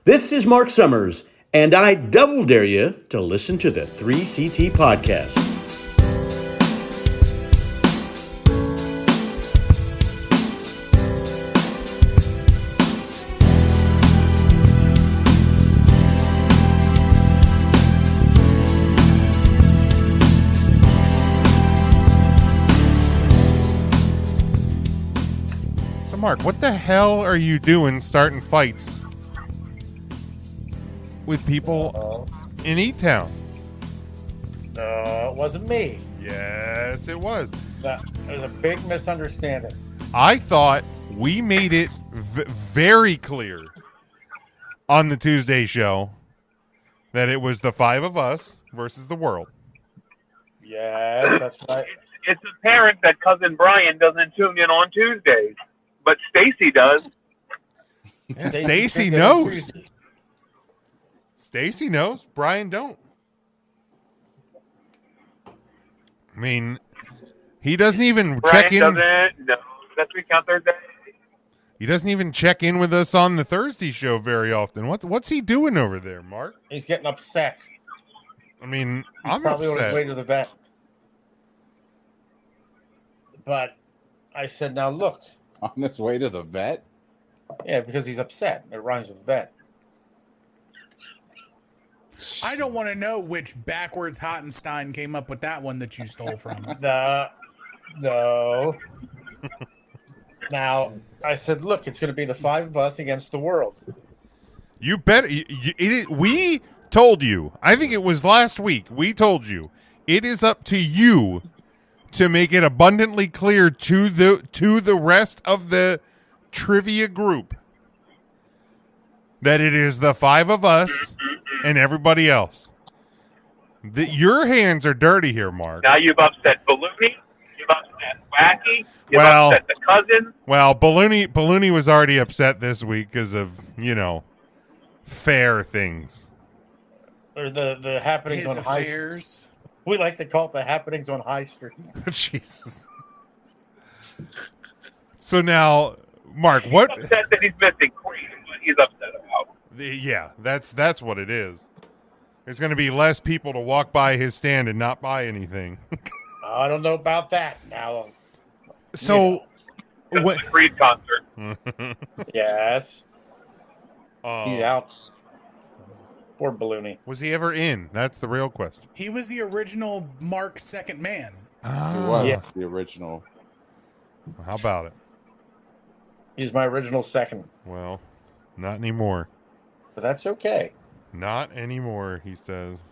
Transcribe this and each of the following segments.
This is Mark Summers, and I double dare you to listen to the 3CT podcast. So, Mark, what the hell are you doing starting fights with people in E-Town? No, it wasn't me. Yes, it was. There's a big misunderstanding. I thought we made it very clear on the Tuesday show that it was the five of us versus the world. Yes, that's right. It's apparent that cousin Brian doesn't tune in on Tuesdays, but Stacy does. Yeah, Stacy knows. Stacy knows. Brian don't. I mean, he doesn't even check in. No, that's week on Thursday. He doesn't even check in with us on the Thursday show very often. What's he doing over there, Mark? He's getting upset. I mean, He's I'm probably on his way upset. to the vet. But I said, now look. On his way to the vet? Yeah, because he's upset. It rhymes with vet. I don't want to know which backwards Hottenstein came up with that one that you stole from. No. Now, I said, look, it's going to be the five of us against the world. You better. We told you. I think it was last week. We told you it is up to you to make it abundantly clear to the rest of the trivia group that it is the five of us and everybody else. Your hands are dirty here, Mark. Now you've upset Balloony, you've upset Wacky, you've Well- upset the cousin. Well, Balloony was already upset this week because of, fair things. Or the happenings His on High Street. affairs. We like to call it the happenings on High Street. Jesus. So now, Mark, what? He's upset that he's missing Queen, but he's upset about. Yeah, that's what it is. There's going to be less people to walk by his stand and not buy anything. I don't know about that. Now, So, It's what? a Creed concert. yes, Oh. he's out. Poor Balloony. Was he ever in? That's the real question. He was the original Mark second man. He was Yeah. the original. How about it? He's my original second. Well, not anymore. But that's okay. Not anymore, he says.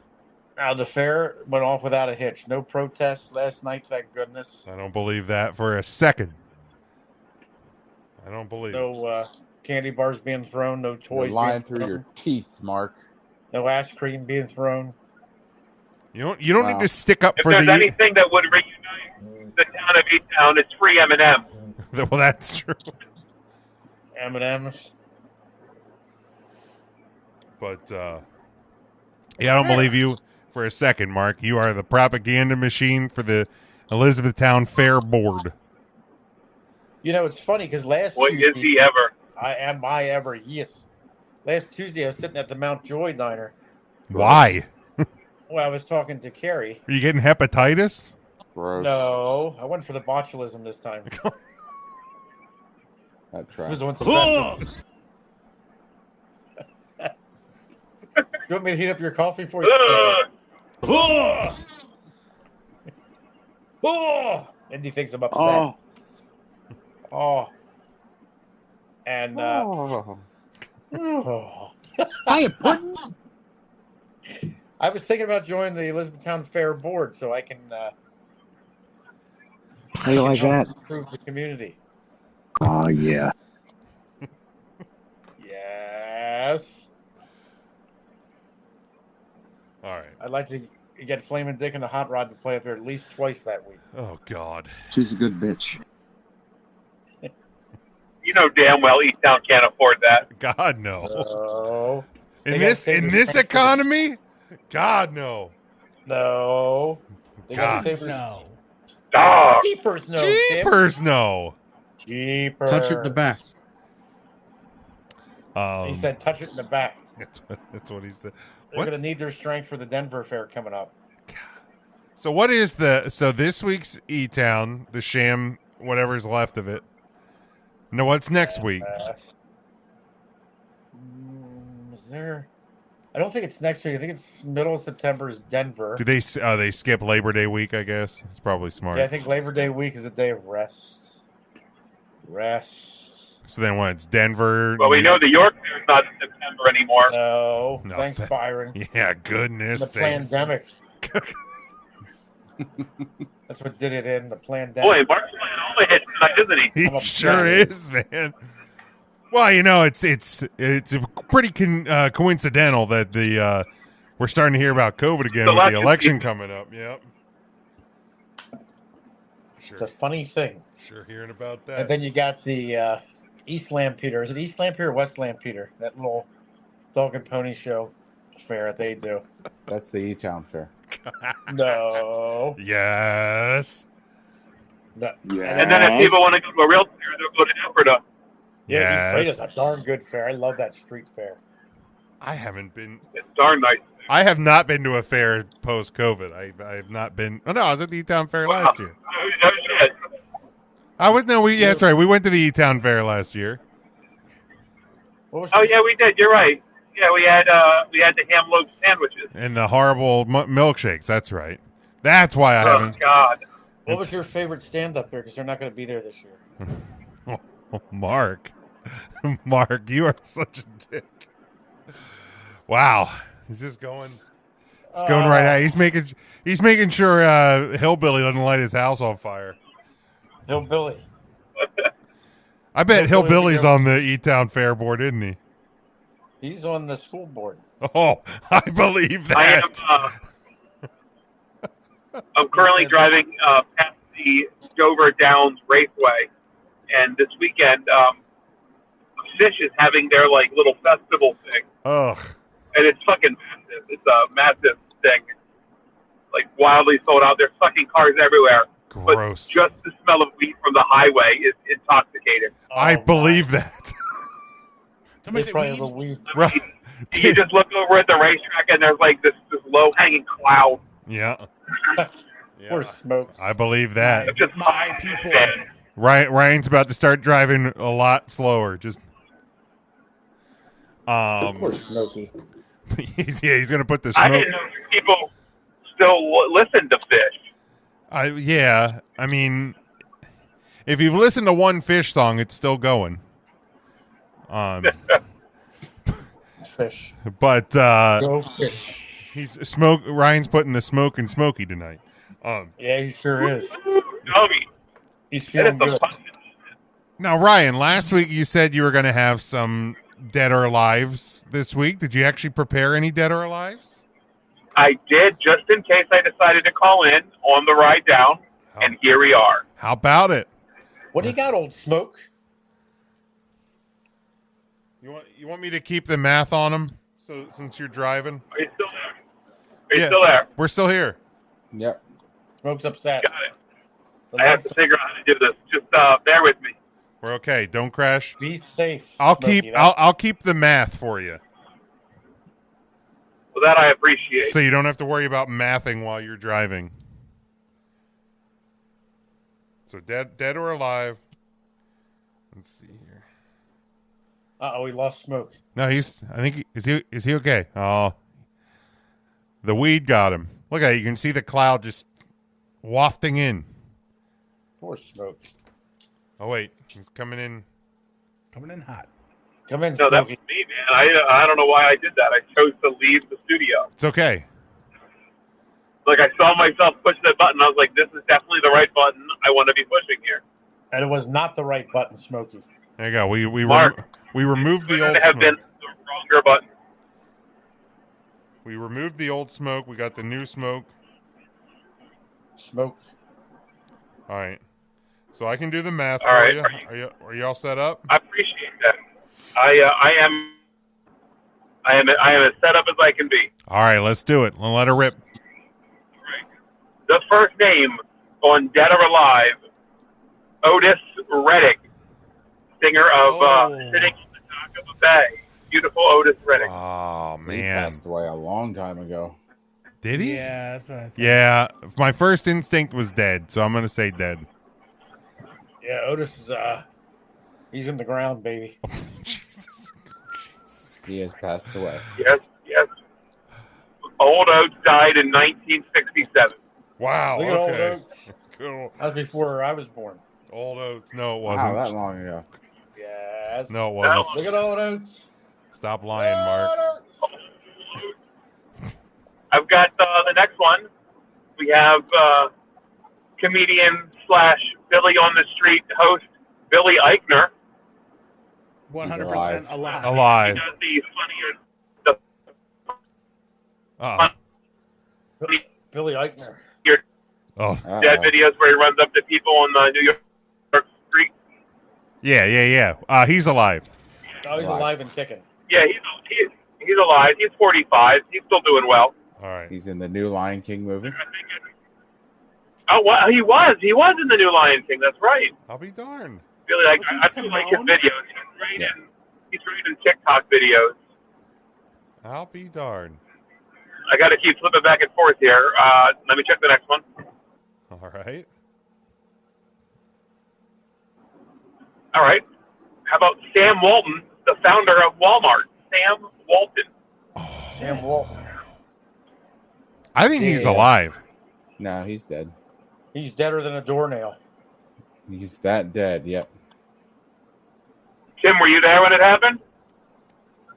Now, the fair went off without a hitch. No protests last night, thank goodness. I don't believe that for a second. I don't believe it. No candy bars being thrown. No You're toys lying being through thrown. your teeth, Mark. No ice cream being thrown. You don't Wow. need to stick up If for there's the. anything that would reunite the town of E-Town, it's free M&M. Well, that's true. M&M's. But yeah, I don't believe you for a second, Mark. You are the propaganda machine for the Elizabethtown Fair Board. You know, it's funny because last Boy, is Tuesday, he ever. I ever, yes. Last Tuesday, I was sitting at the Mount Joy Diner. Why? Well, I was talking to Carrie. Are you getting hepatitis? Gross. No, I went for the botulism this time. That It trash. was on special. You want me to heat up your coffee for you? Andy thinks I'm upset. Oh. And, Oh. I was thinking about joining the Elizabethtown Fair Board so I can How you like help that? improve the community. Oh, yeah. Yes. All right. I'd like to get Flamin' Dick and the Hot Rod to play up there at least twice that week. Oh God. She's a good bitch. You know damn well E-Town can't afford that. God no. No. In They got this Sabres economy, God no. No. They got God. Sabres. No. Dog. Jeepers, no. Tim. Jeepers no. Jeepers. Touch it in the back. He said, touch it in the back. That's what he said. They're going to need their strength for the Denver fair coming up. So what is so this week's E-Town, the sham, whatever's left of it. No, what's next week? Is there? I don't think it's next week. I think it's middle of September is Denver. Do they skip Labor Day week, I guess? It's probably smart. Yeah, I think Labor Day week is a day of rest. So then when it's Denver. Well, we know the York Fair's not in September anymore. No, thanks, Byron. Yeah, goodness The sakes. pandemic. That's what did it in the pandemic. Boy, Mark's playing all the hits tonight, isn't he? He sure is, man. Well, it's pretty coincidental that we're starting to hear about COVID again with the election coming up. Yep. It's a funny thing. Sure hearing about that. And then you got the East Lampeter. Is it East Lampeter or West Lampeter? That little dog and pony show fair that they do. That's the E-Town fair. No. Yes. No. And then if people want to go to a real fair, they'll go to Ephrata. Yeah, East Freight is a darn good fair. I love that street fair. I haven't been. It's darn nice. I have not been to a fair post-COVID. I have not been. Oh no, I was at the E-Town Fair last year. No shit. I was Yeah, that's right. We went to the E-Town Fair last year. Oh yeah, we did. You're right. Yeah, we had the ham loaf sandwiches. And the horrible milkshakes. That's right. That's why I haven't. Oh God. What was your favorite stand-up there? Because they're not going to be there this year. Mark, you are such a dick. Wow, he's just going. He's going right out. He's making sure Hillbilly doesn't light his house on fire. Hillbilly. I bet Hillbilly's on the E-Town Fair board, isn't he? He's on the school board. Oh, I believe that. I'm currently driving past the Dover Downs Raceway, and this weekend, Fish is having their little festival thing. Ugh. And it's fucking massive. It's a massive thing. Wildly sold out. There's fucking cars everywhere. Gross. But just the smell of weed from the highway is intoxicating. I believe that. Somebody say weed. Right. You just look over at the racetrack and there's this low-hanging cloud. Yeah. Or smokes. I believe that. It's just My people. Ryan's about to start driving a lot slower. Just Poor Smokey. he's gonna put the I smoke. didn't know people still listen to Fish. Yeah. I mean, if you've listened to one Fish song, it's still going. Fish. But Go Fish. Ryan's putting the smoke in Smokey tonight. Yeah, he sure is. Doggy. He's feeling That is good. some fun. Now, Ryan, last week you said you were going to have some Dead or Alives this week. Did you actually prepare any Dead or Alives? I did, just in case I decided to call in on the ride down, and here we are. How about it? What do you got, old Smoke? You want me to keep the math on them? So since you're driving, Are you still there? Are you still there? We're still here. Yep. Smoke's upset. Got it. I have to figure out how to do this. Just bear with me. We're okay. Don't crash. Be safe. I'll Smokey. keep I'll keep the math for you, Well, that I appreciate. so you don't have to worry about mathing while you're driving. So dead or alive? Let's see here. We lost Smoke. No, is he okay? Oh, the weed got him. Look at it. You can see the cloud just wafting in. Poor Smoke. Oh wait, he's coming in. Coming in hot. Come in, No, that Smokey. was me, man. I don't know why I did that. I chose to leave the studio. It's okay. I saw myself push that button. I was like, this is definitely the right button I want to be pushing here. And it was not the right button, Smokey. There you go. We Mark, removed the Could old have smoke. been the wronger button. We removed the old smoke. We got the new smoke. Smoke. All right. So I can do the math All for right. you. Are you all set up? I appreciate that. I am as set up as I can be. All right, let's do it. Let her rip. The first name on Dead or Alive, Otis Reddick, singer of Sitting on the Dock of a Bay. beautiful Otis Redding. Oh He man, passed away a long time ago. did he? Yeah, that's what I think. Yeah. My first instinct was dead, so I'm gonna say dead. Yeah, Otis is he's in the ground, baby. He has passed away. Yes. Old Oats died in 1967. Wow. Look at old Okay. Oats. Cool. That was before I was born. Old Oats. No, it Wow, wasn't. that long ago. Yes. No, it No. wasn't. Look at old Oats. Stop lying, Mark. I've got the next one. We have comedian / Billy on the Street host Billy Eichner. 100% alive. He Alive. does the funnier, Oh. Billy Eichner. Oh. dead videos where he runs up to people on the New York street. Yeah. He's alive. Oh, he's alive and kicking. Yeah, he's alive. He's 45. He's still doing well. All right. He's in the new Lion King movie. Oh, well, he was in the new Lion King. That's right. I'll be darned. Really, like Was he I do like his Timon? videos. He's great in TikTok videos. I'll be darned. I got to keep flipping back and forth here. Let me check the next one. All right. All right. How about Sam Walton, the founder of Walmart? Sam Walton. Sam Walton. I think he's Yeah. alive. No, he's dead. He's deader than a doornail. He's that dead. Yep. Tim, were you there when it happened?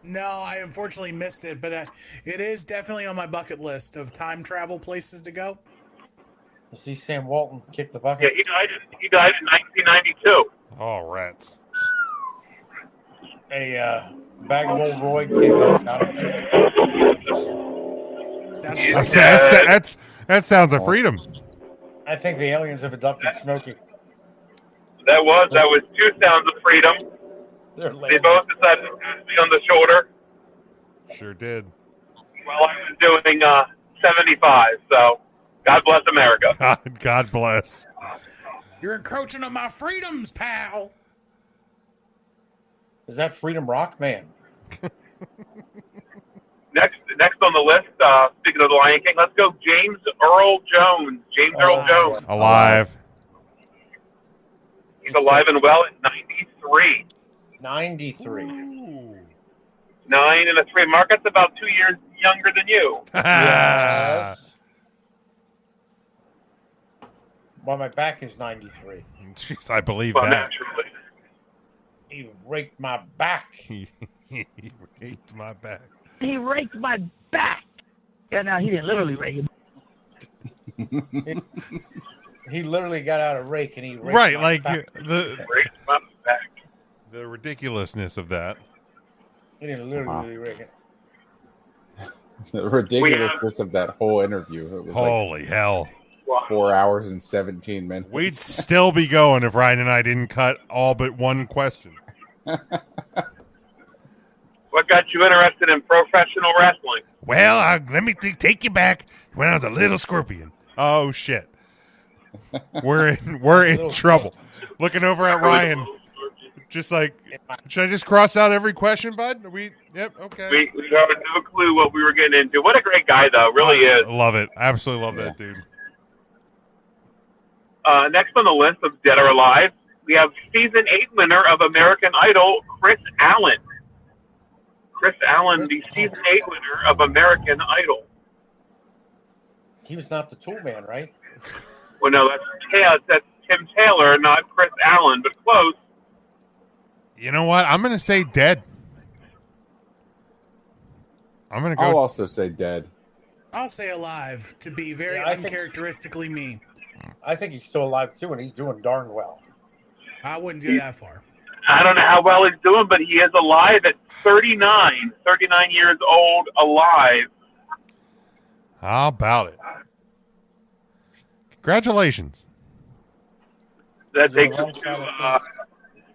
No, I unfortunately missed it, but it is definitely on my bucket list of time travel places to go. You see Sam Walton kick the Yeah, bucket? he died in 1992. Oh, rats. A bag of old Roy came out of Sounds That sounds of freedom. I think the aliens have abducted Smokey. That was two sounds of freedom. They're They landing. both decided to pass me on the shoulder Sure did. while I was doing 75. So, God bless America. God bless. You're encroaching on my freedoms, pal. Is that Freedom Rock? Man. Next on the list, speaking of the Lion King, let's go James Earl Jones. Earl Jones. Alive. He's alive and well at 93. 93. 9 and a 3. Mark, that's about 2 years younger than you. Yes. Well, my back is 93. Jeez, I believe Well, that. naturally. He raked my back. He raked my back. He raked my back. Yeah, no, he didn't literally rake it. He literally got out a rake and he raked Right, my like back. Raked my back. the ridiculousness of that. He didn't literally rake it. The ridiculousness of that whole interview. It was Holy hell. like 4 hours and 17 minutes. We'd still be going if Ryan and I didn't cut all but one question. What got you interested in professional wrestling? Well, let me take you back when I was a little scorpion. Oh shit. We're in trouble. Looking over at Ryan, just like, should I just cross out every question, bud? Yep, okay. We had no clue what we were getting into. What a great guy, though. Really is. Love it. Absolutely love that dude. Next on the list of Dead or Alive, we have season 8 winner of American Idol, Chris Allen. Chris Allen, the season 8 winner of American Idol. He was not the tool man, right? Well, no, that's Tim Taylor, not Chris Allen, but close. You know what? I'm gonna say dead. I'm gonna I'll go. also say dead. I'll say alive to be very Yeah, I think- uncharacteristically me. I think he's still alive, too, and he's doing darn well. I wouldn't go that far. I don't know how well he's doing, but he is alive at 39 years old, alive. How about it? Congratulations. That takes us to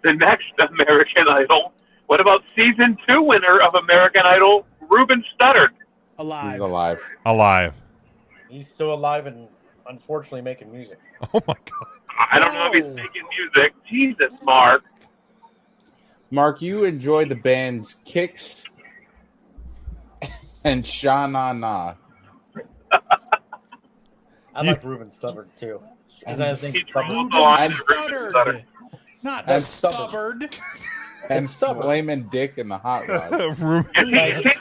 the next American Idol. What about season 2 winner of American Idol, Ruben Studdard? Alive. He's alive. Alive. He's still alive and unfortunately making music. Oh my god. I don't know if he's making music. Jesus, Mark. Mark, you enjoy the bands Kix And Sha-na-na. I like Ruben Stubbard too. Is that his name? He trolls Stubbard? the line Ruben to Ruben Studdard. Studdard. Not And stubborn. And Stubborn. Flamin' Dick and the Hot Rods. Is he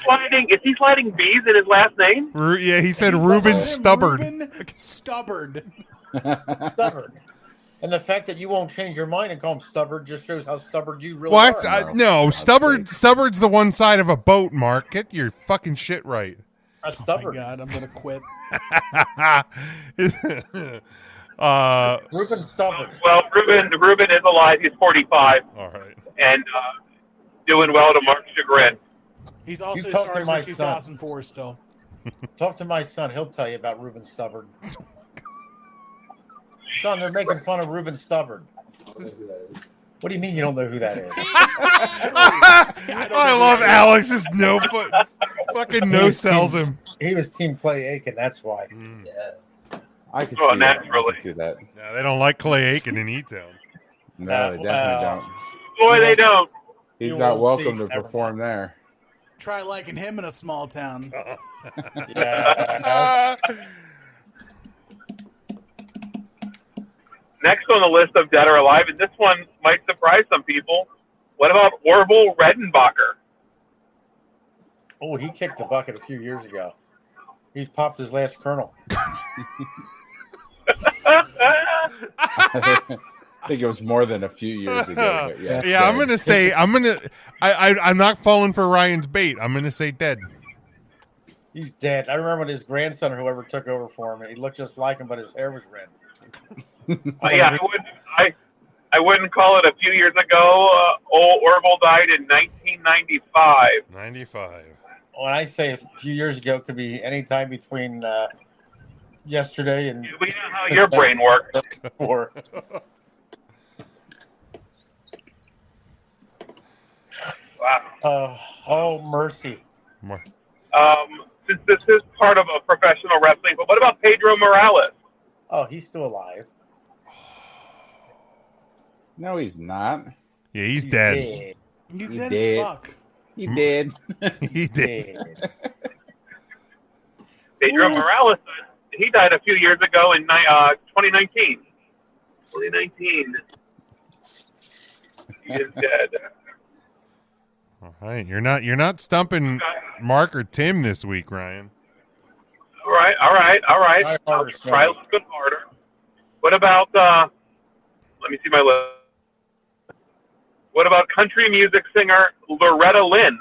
sliding B's in his last name? Yeah, he said He Ruben called him Stubbard. Ruben Stubbard. Stubborn. And the fact that you won't change your mind and call him stubborn just shows how stubborn you really What? are. No, Stubbard's the one side of a boat, Mark. Get your fucking shit right. That's Oh my stubborn. God, I'm gonna quit. Ruben Stubbard. Well, Ruben is alive. He's 45 All right. and doing well to Mark's chagrin. He's also You talk sorry to my for 2004 still. Talk to my son. He'll tell you about Ruben Stubbard. Son, they're making fun of Ruben Stubbard. What do you mean you don't know who that is? I love Alex's fucking no sells him. He was Team Clay Aiken. That's why. I can Oh, see that. I naturally. can see that. No, they don't like Clay Aiken in E-Town. No, they definitely don't. Boy, they don't. He's you not won't welcome see, to never perform there. Try liking him in a small town. Yeah. Next on the list of dead or alive, and this one might surprise some people. What about Orville Redenbacher? Oh, he kicked the bucket a few years ago. He popped his last kernel. I think it was more than a few years ago. But yes, Yeah, I'm dead. gonna say I'm not falling for Ryan's bait. I'm gonna say dead. He's dead. I remember when his grandson or whoever took over for him. He looked just like him, but his hair was red. Yeah, I wouldn't call it a few years ago. Old Orville died in 1995. 95. When I say a few years ago, it could be any time between yesterday and We know how your brain works. or Wow. oh mercy. More. Since this is part of a professional wrestling, but what about Pedro Morales? Oh, he's still alive. No, he's not. Yeah, he's dead. He's He dead did. as fuck. He did. He did. Dead. Pedro Morales, he died a few years ago in 2019. 2019. He is dead. All right, you're not stumping Mark or Tim this week, Ryan. All right. Try I'll harder, try a Sonny. little bit harder. What about, let me see my list. What about country music singer Loretta Lynn?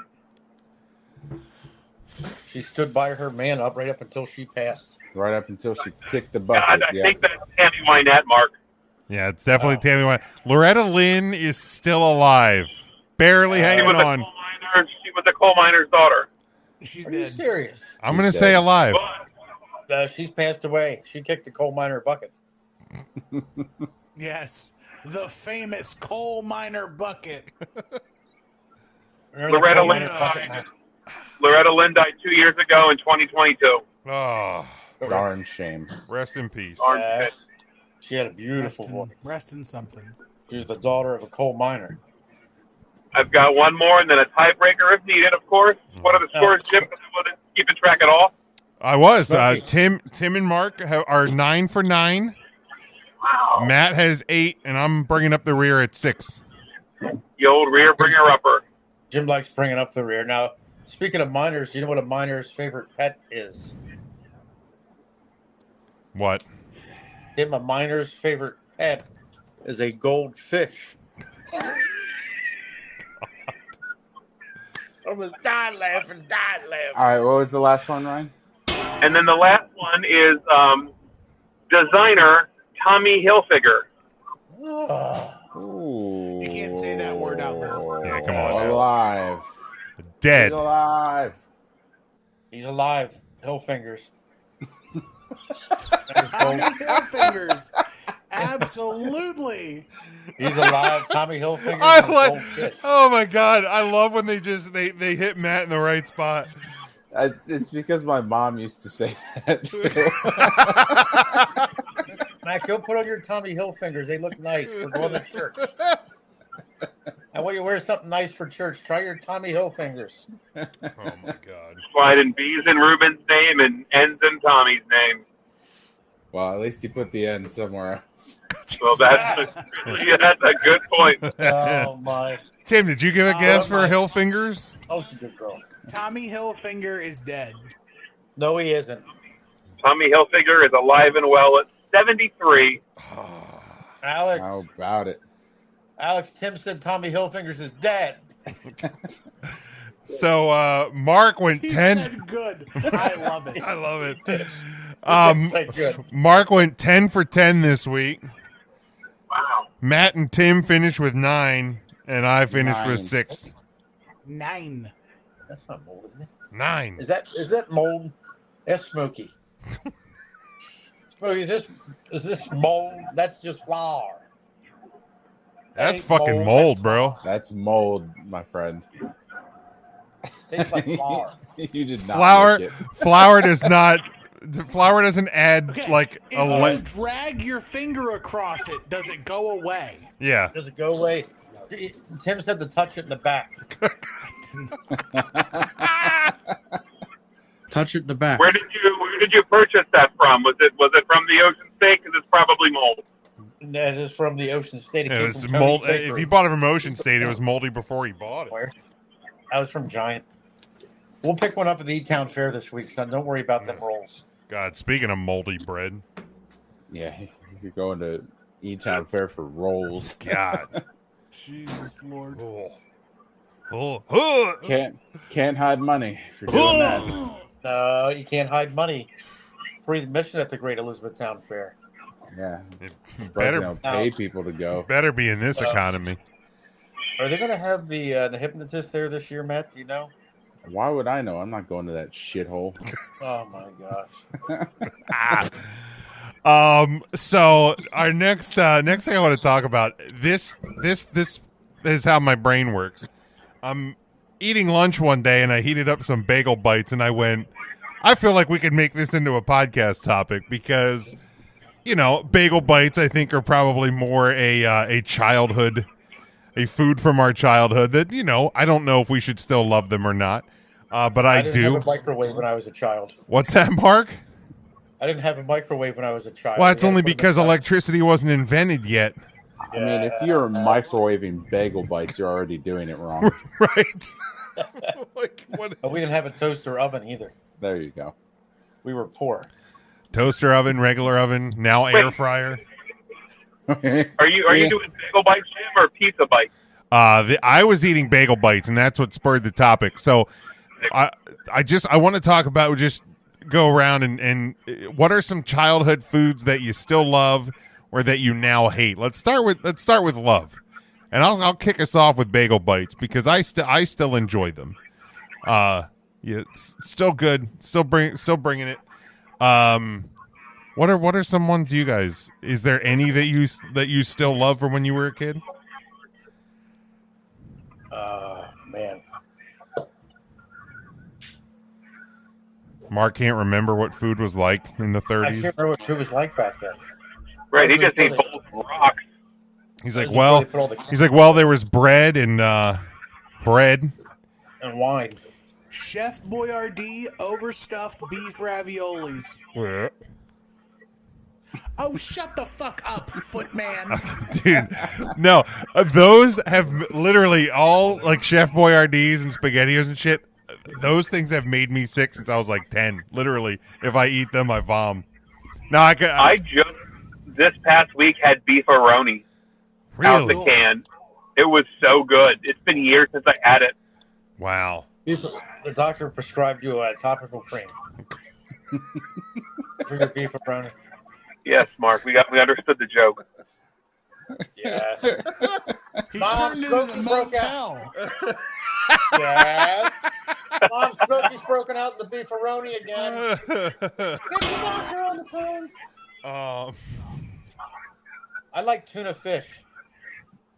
She stood by her man up right up until she passed. Right up until she kicked the God, bucket. I Yeah. think that's Tammy Wynette, Mark. Yeah, it's definitely Tammy Wynette. Loretta Lynn is still alive, barely She hanging was a on. coal miner. She was a coal miner's daughter. She's Are you dead. serious? I'm gonna She's say dead. alive. But She's passed away. She kicked the coal miner bucket. Yes, the famous coal miner bucket. Remember the Loretta coal Lynn miner bucket? died. Loretta Lynn died 2 years ago in 2022. Oh, Darn shame. rest in peace. Yes. She had a beautiful Rest voice. in, rest in something. She was the daughter of a coal miner. I've got one more and then a tiebreaker if needed, of course. What are the scores, Jim? Because I wasn't keeping track at all. I was. Smokey. Tim and Mark are 9 for 9. Wow. Matt has 8, and I'm bringing up the rear at 6. The old rear bringer upper. Jim likes bringing up the rear. Now, speaking of miners, you know what a miner's favorite pet is? What? Tim, a miner's favorite pet is a goldfish. I almost died laughing. All right, what was the last one, Ryan? And then the last one is designer Tommy Hilfiger. Oh, Ooh. You can't say that word out loud. Yeah, come on. Alive. Dead. He's alive. he's alive. Hill fingers. Tommy Hilfingers. Absolutely. He's alive. Tommy Hilfiger. I like. Oh my god! I love when they hit Matt in the right spot. It's because my mom used to say that. Matt, go put on your Tommy Hilfingers. They look nice. We're going to church. And when you wear something nice for church, try your Tommy Hilfingers. Oh my God. Sliding B's in Ruben's name and N's in Tommy's name. Well, at least he put the end somewhere else. Well, that's a good point. Oh my! Tim, did you give a guess for my. Hilfingers? Oh, she's a good girl. Tommy Hilfiger is dead. No, he isn't. Tommy Hilfiger is alive and well at 73. Alex. How about it? Alex, Tim said Tommy Hilfingers is dead. So Mark went He 10. said good. I love it. I love it. Said good. Mark went 10 for 10 this week. Wow. Matt and Tim finished with 9, and I finished 9. with 6. 9. That's not mold, is it? 9. Is that mold? That's Smokey. Smokey, is this mold? That's just flour. That's ain't fucking mold, bro. That's mold, my friend. Tastes like flour. You did not Flour, make it. flour does not. The flour doesn't add Okay. like if a you le- drag your finger across it, does it go away? Yeah. Does it go away? Tim said to touch it in the back. Touch it in the back. Where did you purchase that from? Was it from the Ocean State? Because it's probably mold. That is from the Ocean State. It came was from Tony's mold. Bakery. If you bought it from Ocean State, it was moldy before you bought it. Where? I was from Giant. We'll pick one up at the E-Town Fair this week, son. Don't worry about them rolls. God, speaking of moldy bread, Yeah, you're going to E-Town Fair for rolls. God. Jesus Lord. Can't hide money if you're doing that. No, you can't hide money. Free admission at the Great Elizabethtown Fair. Yeah, It better better pay people to go. better be in this economy. Are they going to have the hypnotist there this year, Matt? Do you know? Why would I know? I'm not going to that shithole. Oh my gosh. So our next thing I want to talk about this is how my brain works. I'm eating lunch one day and I heated up some bagel bites and I went, I feel like we could make this into a podcast topic because, you know, bagel bites I think are probably more a childhood, a food from our childhood that, you know, I don't know if we should still love them or not, but I didn't do. have a microwave when I was a child. What's that, Mark? I didn't have a microwave when I was a child. Well, it's We had only to put it in because the- electricity wasn't invented yet. I mean, if you're microwaving bagel bites, you're already doing it wrong. Right. Like, what? But we didn't have a toaster oven either. There you go. We were poor. Toaster oven, regular oven, now air fryer. Are you doing bagel bites, Jim, or pizza bites? I was eating bagel bites, and that's what spurred the topic. So, I want to talk about, just go around and what are some childhood foods that you still love or that you now hate? Let's start with love, and I'll kick us off with bagel bites because I still enjoy them. Yeah, it's still good, still bringing it. What are some ones you guys? Is there any that you still love from when you were a kid? Man. Mark can't remember what food was like in the I can't 30s. remember what food was like back then. Right, he just ate bowls of rocks. He's like, Before well, they put all the there was bread and bread. and wine. Chef Boyardee overstuffed beef raviolis. Oh, shut the fuck up, footman. Dude, no, those have literally all like Chef Boyardees and SpaghettiOs and shit. Those things have made me sick since I was like 10. Literally, if I eat them, I vom. No, I just this past week had beefaroni out the really. can. It was so good. It's been years since I had it. Wow. The doctor prescribed you a topical cream for your beefaroni. Yes, Mark, we understood the joke. Yeah. He Mom, turned into the Smokey broke motel. Yes. Mom, Smokey's broken out in the beefaroni again. Get the doctor on the phone. I like tuna fish.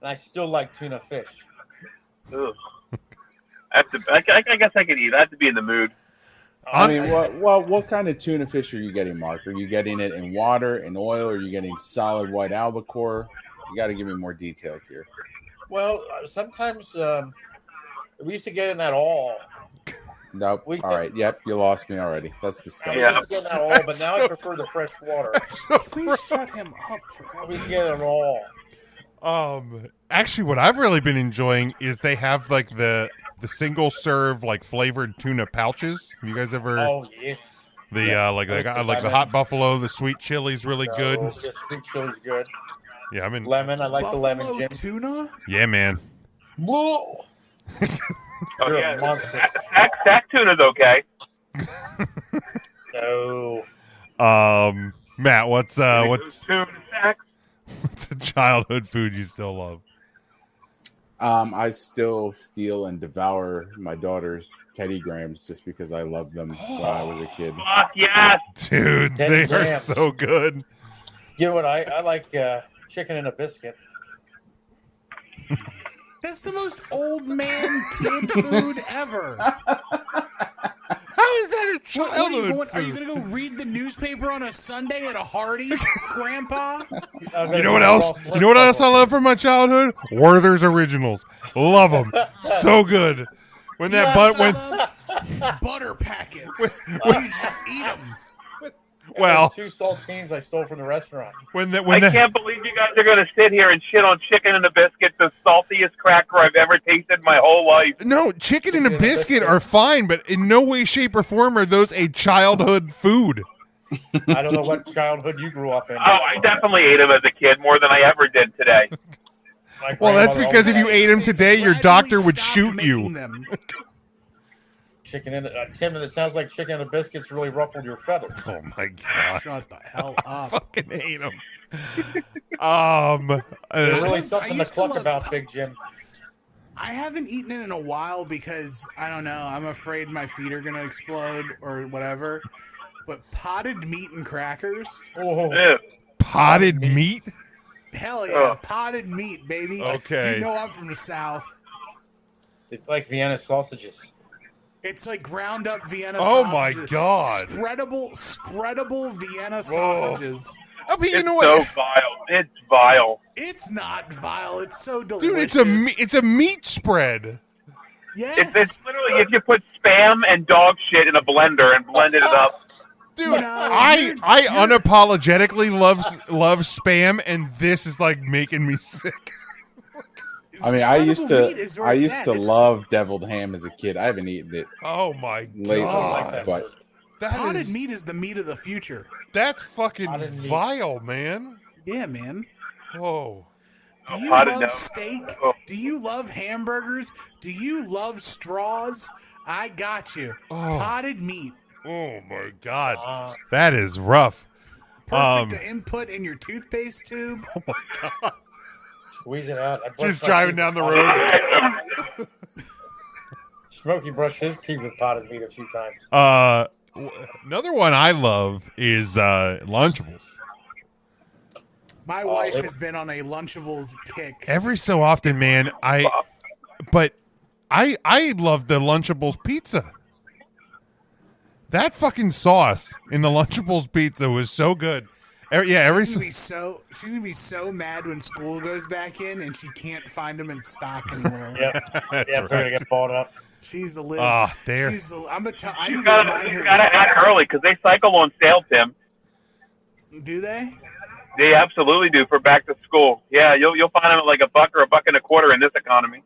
And I still like tuna fish. Ugh. I guess I could eat. I have to be in the mood. I mean, what kind of tuna fish are you getting, Mark? Are you getting it in water, in oil, or are you getting solid white albacore? You got to give me more details here. Well, sometimes we used to get in that all. Nope. We All get- right. Yep. You lost me already. That's We disgusting. Yeah. used to get in that all, but now I prefer the fresh water. So Please shut him up. We used to get an all. Actually, what I've really been enjoying is they have like the single serve like flavored tuna pouches. Have you guys ever Oh yes. the yeah. like the hot buffalo, the sweet chili's really good. Oh, the sweet chili's good. Yeah, I'm in. Lemon, I like Buffalo the lemon, Jim. tuna? Yeah, man. Whoa! Oh, You're yeah. a monster. Sack tuna's okay. No. Matt, what's Tuna sacks. what's a childhood food you still love? I still steal and devour my daughter's Teddy Grahams just because I loved them when I was a kid. Fuck yes. Dude, Teddy they are Grahams. so good. You know what? I like chicken and a biscuit. That's the most old man kid food ever. How is that a What are you childhood going? Are you food? going to go read the newspaper on a Sunday at a Hardee's, Grandpa? You know what else? You know what else I love from my childhood? Werther's Originals. Love them. So good. When that Yes, when I love butter packets. You just eat them. well, two saltines I stole from the restaurant. when I can't believe you guys are going to sit here and shit on chicken and a biscuit, the saltiest cracker I've ever tasted in my whole life. no, chicken and a Chicken and a biscuit biscuit. are fine, but in no way, shape, or form are those a childhood food. I don't know what childhood you grew up in. Oh, I definitely ate them as a kid more than I ever did today. My Well, that's grandmother because if always you had ate them It's today, your gradually doctor would stopped shoot making you. them. chicken and Tim, it sounds like chicken and a biscuit's really ruffled your feathers. Oh my god! Shut the hell I up. fucking hate them. There's really I something to used to cluck love about, Big Jim. I haven't eaten it in a while because, I don't know, I'm afraid my feet are going to explode or whatever. But potted meat and crackers? Oh, Ew. Potted meat? Hell yeah, Oh. potted meat, baby. Okay. You know I'm from the South. it's like Vienna sausages. It's like ground up Vienna Oh my sausages. God. Spreadable Vienna sausages. I mean, you It's know so what? vile. It's vile. It's not vile. It's so Dude, delicious. it's a meat spread. Yes. It's literally if you put spam and dog shit in a blender and blended it up. Dude, No, I unapologetically love spam, and this is like making me sick. I mean, I used Spreadable meat is to, where I it's used at. to It's- love deviled ham as a kid. I haven't eaten it Oh my lately, god, but Potted meat is the meat of the future. that's fucking Potted meat. vile, man. Yeah, man. Whoa. Do you potted love no. steak? Oh. Do you love hamburgers? Do you love straws? I got you. Oh. Potted meat. Oh my god, Uh, that is rough. Perfect to input in your toothpaste tube. Oh my god. squeeze it out. I brushed Just my driving teeth down the with road. potted- Smokey brushed his teeth with potted meat a few times. Another one I love is Lunchables. My wife has been on a Lunchables kick. Every so often, man, I love the Lunchables pizza. That fucking sauce in the Lunchables pizza was so good. Every She's gonna be so mad when school goes back in and she can't find them in stock anymore. Yep. That's Yeah, they're gonna get bought up. She's a little. Ah, there. She's a, I'm gonna tell. I You need to remind gotta her. act early because they cycle on sale, Tim. Do they? They absolutely do for back to school. Yeah, you'll find them at like $1 or $1.25 in this economy.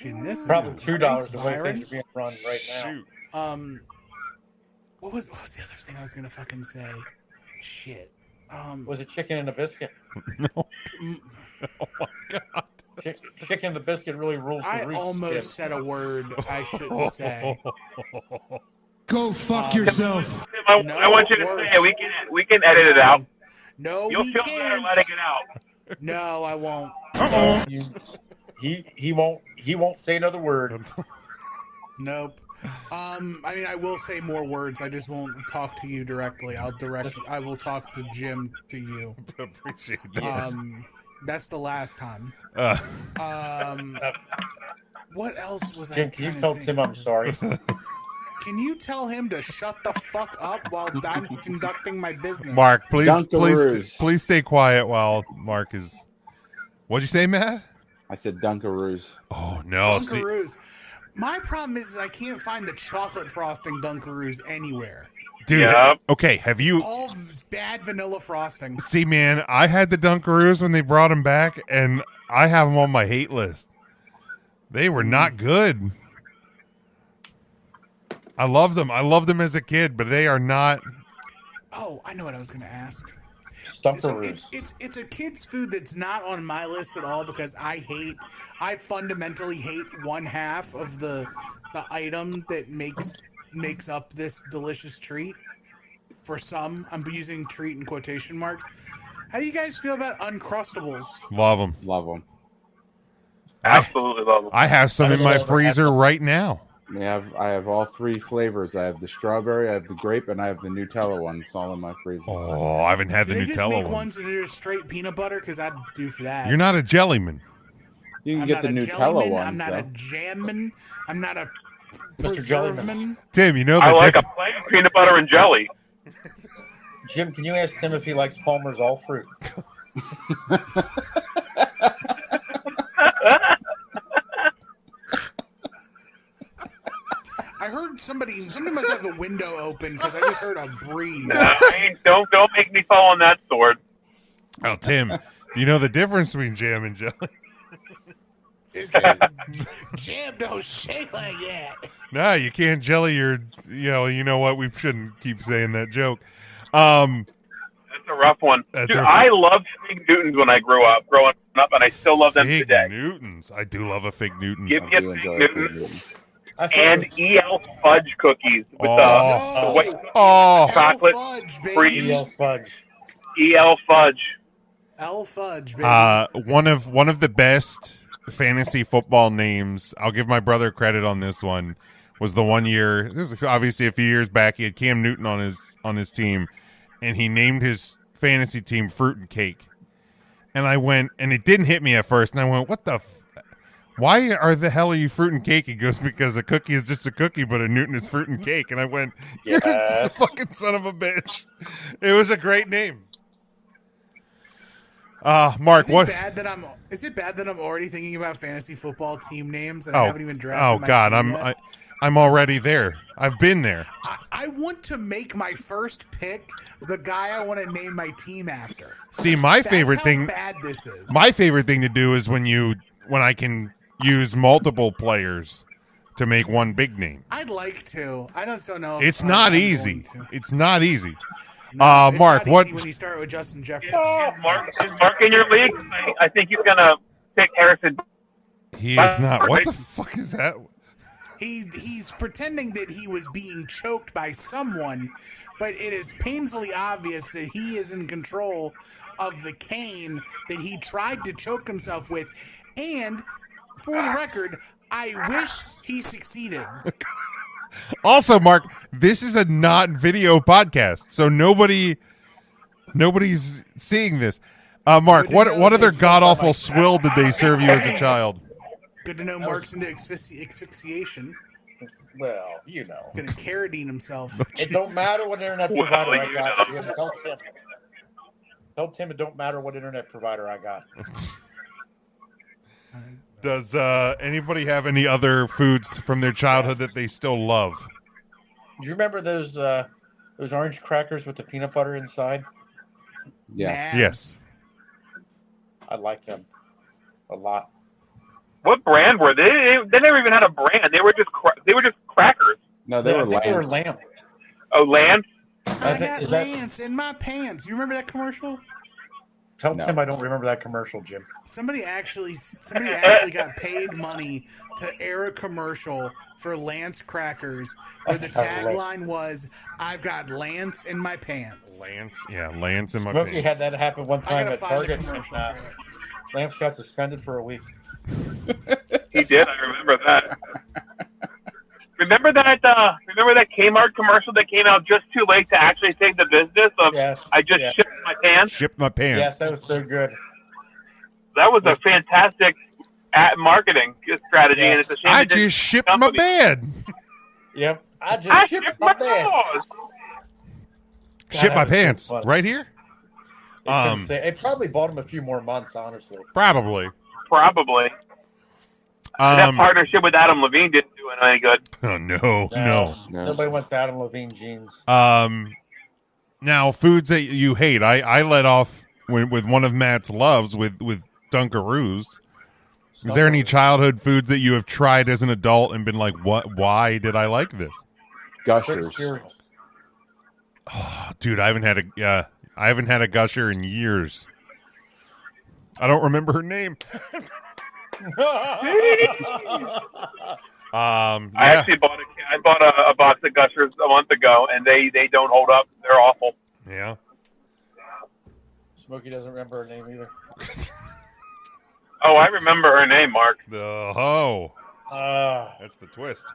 In this Probably Thanks, $2 the way Byron. things are being run right now. Shoot. What was the other thing I was gonna fucking say? Shit. Was it chicken and a biscuit? No. mm, Oh my god. Chicken and the biscuit really rules the I roost, almost Tim. said a word I shouldn't say. Go fuck yourself. Tim, No, I want you to worse. say it. We can edit it out. No, You'll we feel better can't. letting it out. No, I won't. He won't say another word. Nope. I mean, I will say more words. I just won't talk to you directly. I will talk to Jim to you. Appreciate that. That's the last time. Uh, What else was I? Jim, can you trying to tell think Tim I'm sorry? Can you tell him to shut the fuck up while I'm conducting my business? Mark, please Dunkaroos. stay quiet while Mark is. What'd you say, Matt? I said Dunkaroos. Oh no! See, Dunkaroos. My problem is I can't find the chocolate frosting Dunkaroos anywhere. dude. Yep. Okay, have you? All bad vanilla frosting. See, man, I had the Dunkaroos when they brought them back, and I have them on my hate list. They were not good. I loved them. I loved them as a kid, but they are not. Oh, I know what I was going to ask. Dunkaroos. It's a kid's food that's not on my list at all because I fundamentally hate one half of the item that makes up this delicious treat. For some, I'm using treat in quotation marks. How do you guys feel about Uncrustables? Love them. Love them. Absolutely love them. I have some in my freezer right now. I have all 3 flavors. I have the strawberry, I have the grape, and I have the Nutella ones all in my freezer. Oh, I haven't had the Do they just Nutella make ones. ones that are just straight peanut butter? Because I'd do for that. You're not a jellyman. You can I'm get the not a Nutella jellyman, ones, I'm not though. a jamman. I'm not a Mr. Jellyman. preserveman. Tim, you know the I like a diff- plain peanut butter and jelly. Jim, can you ask Tim if he likes Palmer's all fruit? I heard somebody must have a window open because I just heard a breeze. Don't make me fall on that sword. Oh, Tim, you know the difference between jam and jelly? It's 'cause jam don't shake like that. No, you can't jelly your. You know what? We shouldn't keep saying that joke. Um, That's a rough one. That's Dude, a- I loved Fig Newtons when I growing up, and I still love them Fig today. Newtons. I do love a Fig Newton. Give me I a do Fig enjoy Newton Fig Newtons. I thought and it EL fudge cookies with Oh. the white Oh, chocolate fudge, cream. baby. was EL fudge. EL fudge. L fudge, baby. one of the best fantasy football names. I'll give my brother credit on this one. Was the one year? This is obviously a few years back. He had Cam Newton on his team, and he named his fantasy team Fruit and Cake. And I went, and it didn't hit me at first, and I went, "What the? Why are the hell are you Fruit and Cake?" He goes, "Because a cookie is just a cookie, but a Newton is fruit and cake." And I went, "You're a Yes. fucking son of a bitch." It was a great name. Mark, Is it what? bad that I'm already thinking about fantasy football team names and Oh, I haven't even drafted oh my God, team yet? I'm already there. I've been there. I want to make my first pick the guy I want to name my team after. See, my That's favorite how thing. bad this is. My favorite thing to do is when I can use multiple players to make one big name. I'd like to. I just don't know. It's if not I'm easy. going to. It's not easy. No, it's Mark, not what? easy when you start with Justin Jefferson? Oh, Mark in your league? I think he's gonna pick Harrison. He is not. What the fuck is that? He's pretending that he was being choked by someone, but it is painfully obvious that he is in control of the cane that he tried to choke himself with. And for the record, I wish he succeeded. Also, Mark, this is a not video podcast, so nobody's seeing this. Mark, Good to what know other that- god awful swill did they serve you as a child? Good to know Mark's into asphyxiation. Well, you know. Gonna carotene himself. It don't matter what internet Well, provider I you got. know. Jim. Tell Tim it don't matter what internet provider I got. Does anybody have any other foods from their childhood that they still love? Do you remember those orange crackers with the peanut butter inside? Yes. Nabs. Yes. I like them a lot. What brand were they? They never even had a brand. They were just crackers. No, they I were think they were Lance. lamb. Oh, Lance. I think- got is that- Lance in my pants. You remember that commercial? Tell No. Tim I don't remember that commercial, Jim. Somebody actually got paid money to air a commercial for Lance crackers where the tagline was, "I've got Lance in my pants." Lance in my Smokey pants. had that happen one I time gotta at find the Target. commercial. And, for it. Lance got suspended for a week. He did. I remember that. Remember that Kmart commercial that came out just too late to actually save the business of Yes. I just Yeah. shipped my pants. Shipped my pants. Yes, that was so good. That was a fantastic marketing strategy, Yeah. and it's a shame. I it didn't just shipped my company. bed. Yep. I I just shipped shipped my my bed. drawers. Ship that my was so pants funny. right here. It probably bought him a few more months, honestly. Probably. Probably. That partnership with Adam Levine didn't do it any good. Oh no. Nobody wants Adam Levine jeans. Now foods that you hate. I let off with one of Matt's loves with Dunkaroos. Is there any childhood foods that you have tried as an adult and been like, what? Why did I like this? Gushers. Oh, dude, I haven't had a Gusher in years. I don't remember her name. I actually bought a box of Gushers a month ago, and they don't hold up. They're awful. Yeah. Smokey doesn't remember her name either. Oh, I remember her name, Mark. That's the twist.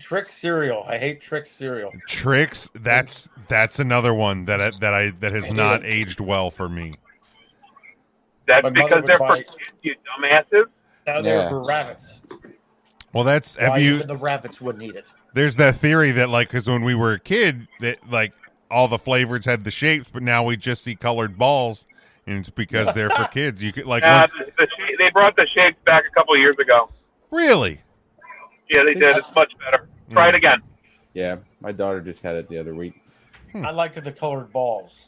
Trick cereal. I hate Trick cereal. Tricks. That's another one that has not aged well for me. That's because they're for kids, you dumbasses. No, they're for rabbits. Well, that's even the rabbits wouldn't eat it. There's that theory that because when we were a kid, that all the flavors had the shapes, but now we just see colored balls, and it's because they're for kids. You could they brought the shapes back a couple of years ago. Really? Yeah, they did. It's much better. Try it again. Yeah, my daughter just had it the other week. I like the colored balls.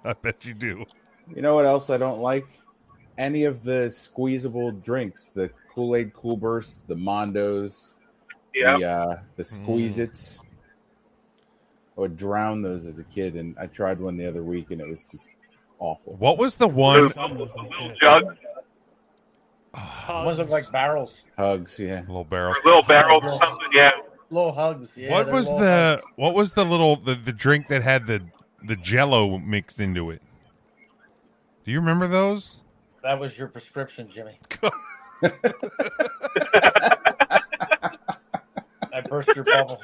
I bet you do. You know what else I don't like? Any of the squeezable drinks, the Kool-Aid Cool Bursts, the Mondos, the Squeeze-Its. I would drown those as a kid, and I tried one the other week, and it was just awful. What was the one? Little jugs. Ones look like barrels. Hugs, yeah. Little barrels. Little barrels or something, yeah. Little hugs. Yeah, what was the little the drink that had the Jello mixed into it? Do you remember those? That was your prescription, Jimmy. I burst your bubble.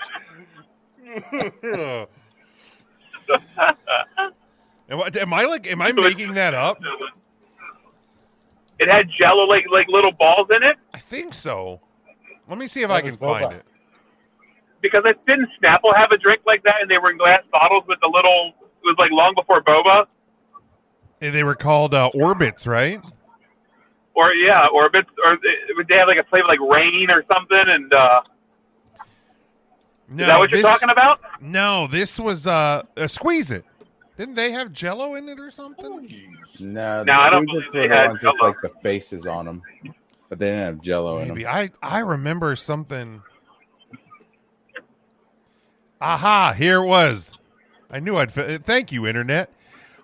Am I making that up? It had Jello like little balls in it. I think so. Let me see if I can find it. Because didn't Snapple have a drink like that, and they were in glass bottles with the little. It was like long before Boba. And they were called Orbits, right? Orbits, or they have like a flavor like rain or something, and. No, is that what you're talking about? No, this was a Squeeze It. Didn't they have Jello in it or something? No, I don't believe they had ones with like the faces on them, but they didn't have Jello in them. I remember something. Aha! Here it was. I knew I'd. Thank you, Internet.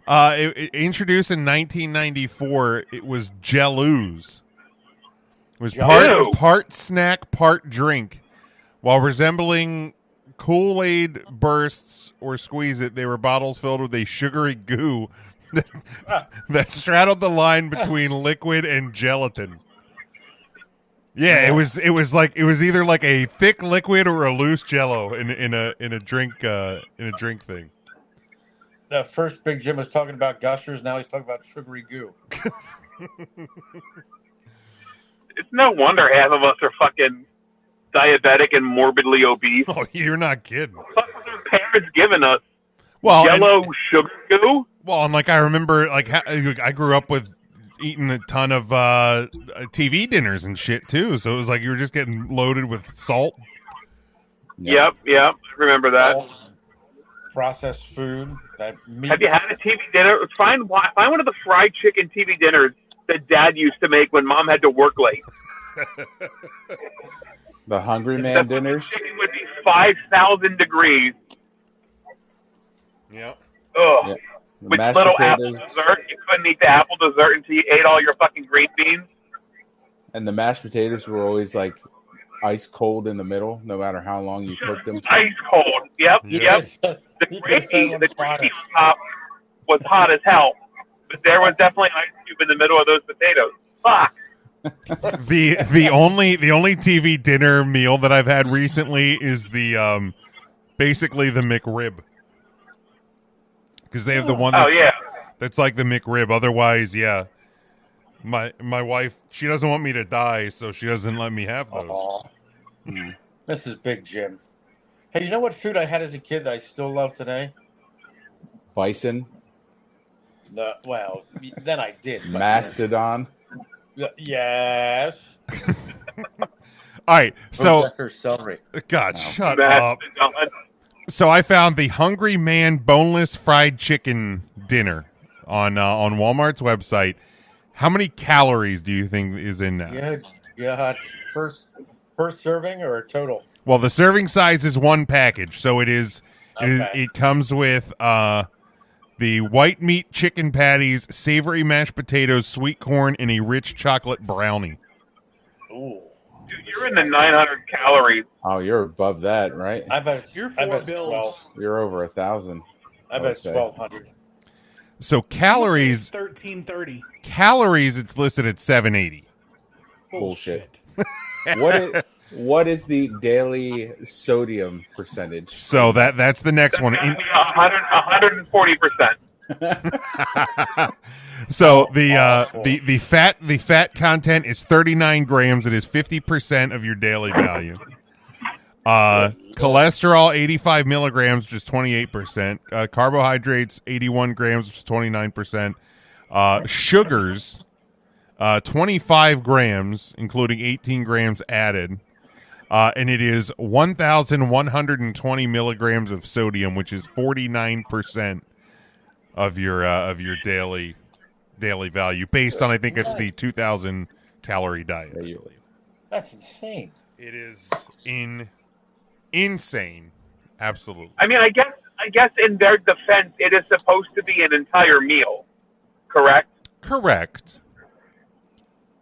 It introduced in 1994. It was Jelloos. It was part snack, part drink. While resembling Kool-Aid bursts or Squeeze It, they were bottles filled with a sugary goo that straddled the line between liquid and gelatin. Yeah, it was either like a thick liquid or a loose Jello in a drink thing. The first Big Jim was talking about Gushers. Now he's talking about sugary goo. It's no wonder half of us are fucking diabetic and morbidly obese. Oh, you're not kidding. What was our parents giving us? Well, sugar goo? Well, and I remember, I grew up with eating a ton of TV dinners and shit, too. So it was like you were just getting loaded with salt. Yep. I remember that. Processed food. Have you had a TV dinner? Find one of the fried chicken TV dinners that Dad used to make when Mom had to work late. The Hungry Man dinners? It would be 5,000 degrees. Yep. Ugh. Yep. With little apple dessert. You couldn't eat the apple dessert until you ate all your fucking green beans. And the mashed potatoes were always like ice cold in the middle, no matter how long you cooked them. Ice cold. Yep. The gravy on top was hot as hell. But there was definitely ice cube in the middle of those potatoes. Fuck. The only TV dinner meal that I've had recently is the basically the McRib, because they have the one that's like the McRib. Otherwise, my wife, she doesn't want me to die, so she doesn't let me have those. This is Big Jim. Hey, you know what food I had as a kid that I still love today? Bison. No, well, then I did. But Mastodon. yes. All right, so Decker celery. God, No. shut up. So I found the Hungry Man boneless fried chicken dinner on Walmart's website. How many calories do you think is in that? Yeah. First serving or total? Well, the serving size is one package, so Okay. it comes with the white meat chicken patties, savory mashed potatoes, sweet corn, and a rich chocolate brownie. Ooh. Dude, you're in the 900 calories. Oh, you're above that, right? I bet it's, You're I bet $4 it's bills. 12. You're over 1,000. I bet it's 1,200. So calories, 1330. calories, it's listed at 780. Bullshit. What is the daily sodium percentage? So that's the next one. 140%. So the fat content is 39 grams. It is 50% of your daily value. Cholesterol 85 milligrams, which is 28%. Carbohydrates 81 grams, which is 29%. Sugars 25 grams, including 18 grams added. And it is 1,120 milligrams of sodium, which is 49% of your daily value, based on, I think it's the 2,000 calorie diet. I believe. That's insane. It is insane, absolutely. I mean, I guess in their defense, it is supposed to be an entire meal, correct? Correct.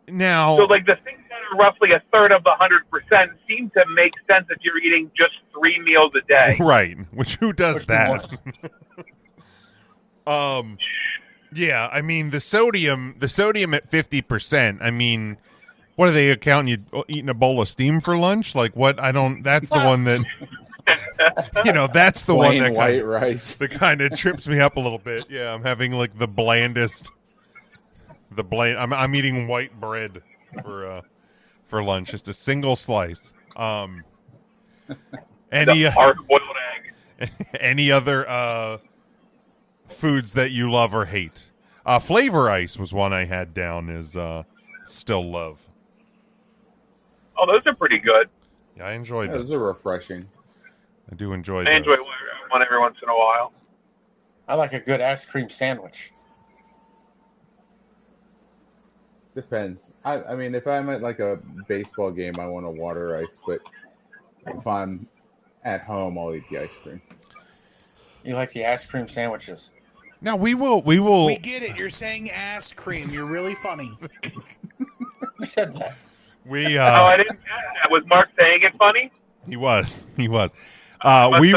Now, So, like, the things that are roughly a third of the 100% seem to make sense if you're eating just 3 meals a day. right? Which who does Which that? Yeah, I mean the sodium at 50%. I mean, what are they accounting you eating a bowl of steam for lunch? Like what? I don't. That's the one that that's the Plain one that white rice. that kind of trips me up a little bit. Yeah, I'm having like the blandest. I'm eating white bread for lunch, just a single slice. Any hard-boiled egg. any other foods that you love or hate? Flavor Ice was one I had down as still love. Oh, those are pretty good. Yeah, I enjoyed those. Those are refreshing. I do enjoy I those. enjoy one every once in a while. I like a good ice cream sandwich. Depends. I mean, if I'm at like a baseball game, I want a water ice. But if I'm at home, I'll eat the ice cream. You like the ice cream sandwiches? Now we will. We get it. You're saying ass cream. You're really funny. Who said that? We. I didn't get that. Was Mark saying it funny? He was. We have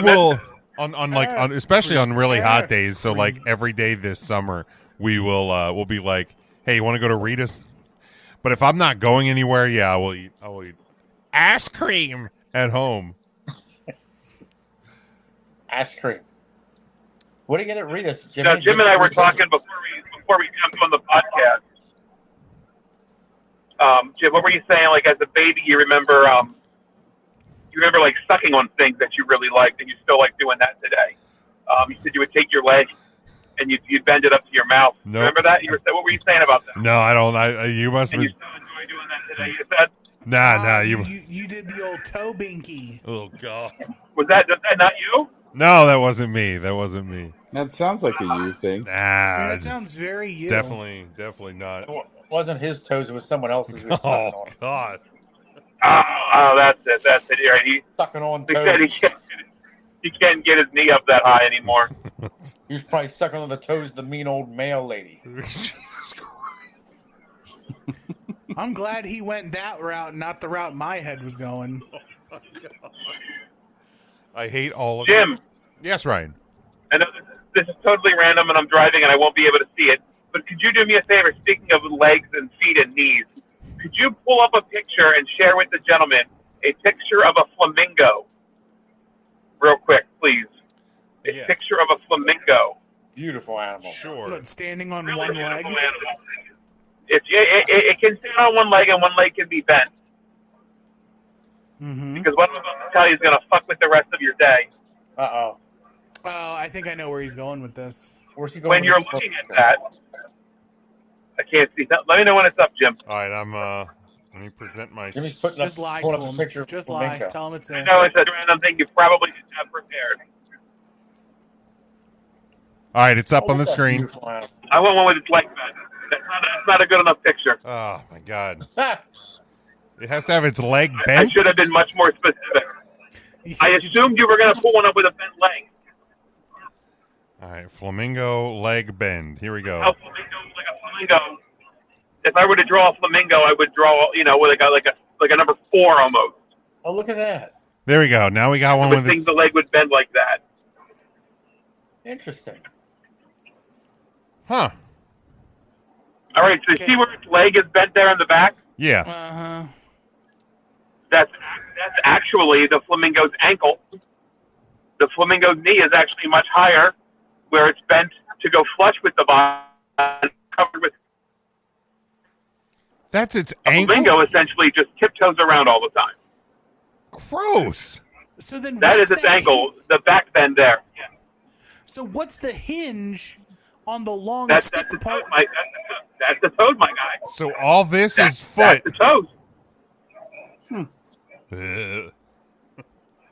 will missed on especially on really hot days. So like every day this summer, we'll be like, hey, you want to go to Rita's? But if I'm not going anywhere, yeah, I will eat ice cream at home. Ice cream. What do you get at Rita's? Jim and I were talking before we jumped on the podcast. Jim, what were you saying? Like as a baby, you remember like sucking on things that you really liked, and you still like doing that today. You said you would take your leg and you'd bend it up to your mouth. Nope. Remember that? What were you saying about that? No, I don't. You must. And you still enjoy doing that today? You said. Nah. You did the old toe binky. Oh God. Was that not you? No, that wasn't me. That sounds like a you thing. Nah, That sounds very you. definitely not. It wasn't his toes; it was someone else's. Who was sucking Oh on. God. Oh, that's it. Right. He Sucking on said toes. he can't get his knee up that high anymore. He was probably sucking on the toes of the mean old male lady. Jesus Christ. I'm glad he went that route, not the route my head was going. I hate all of Jim. it. Yes, Ryan. I know this is totally random, and I'm driving, and I won't be able to see it. But could you do me a favor? Speaking of legs and feet and knees, could you pull up a picture and share with the gentleman a picture of a flamingo? Real quick, please. A picture of a flamingo. Beautiful animal. Sure. What, standing on Really one beautiful leg? animal. It can stand on one leg, and one leg can be bent. Mm-hmm. Because what I'm about to tell you is going to fuck with the rest of your day. Uh-oh. Oh, I think I know where he's going with this. Where's he going? When with you're his looking at book? that, I can't see that. Let me know when it's up, Jim. All right, I'm let me present my Jimmy's putting up, Just lie pulling to up a him. picture of Just Flamingo. lie. Tell him it's I there. know it's a random thing you probably should have prepared. All right, it's up Oh, on the look at that screen. beautiful animal. I want one with its leg bent. That's not a good enough picture. Oh my god. Ah, It has to have its leg I bent. should have been much more specific. I assumed you were going to put one up with a bent leg. All right, flamingo leg bend. Here we go. How flamingo, like a flamingo. If I were to draw a flamingo, I would draw, with like a number 4 almost. oh, look at that. There we go. Now we got I one would with think its. the leg would bend like that. Interesting. Huh. All right, so you see where its leg is bent there in the back? Yeah. Uh-huh. That's actually the flamingo's ankle. The flamingo's knee is actually much higher, where it's bent to go flush with the body, covered with. That's its A ankle. flamingo essentially just tiptoes around all the time. Gross. So then That what's is its that ankle, the back bend there. Yeah. So what's the hinge on the long That's stick the part? toes, that's the toes, my guy. So all this is That's foot. the toes. Ugh.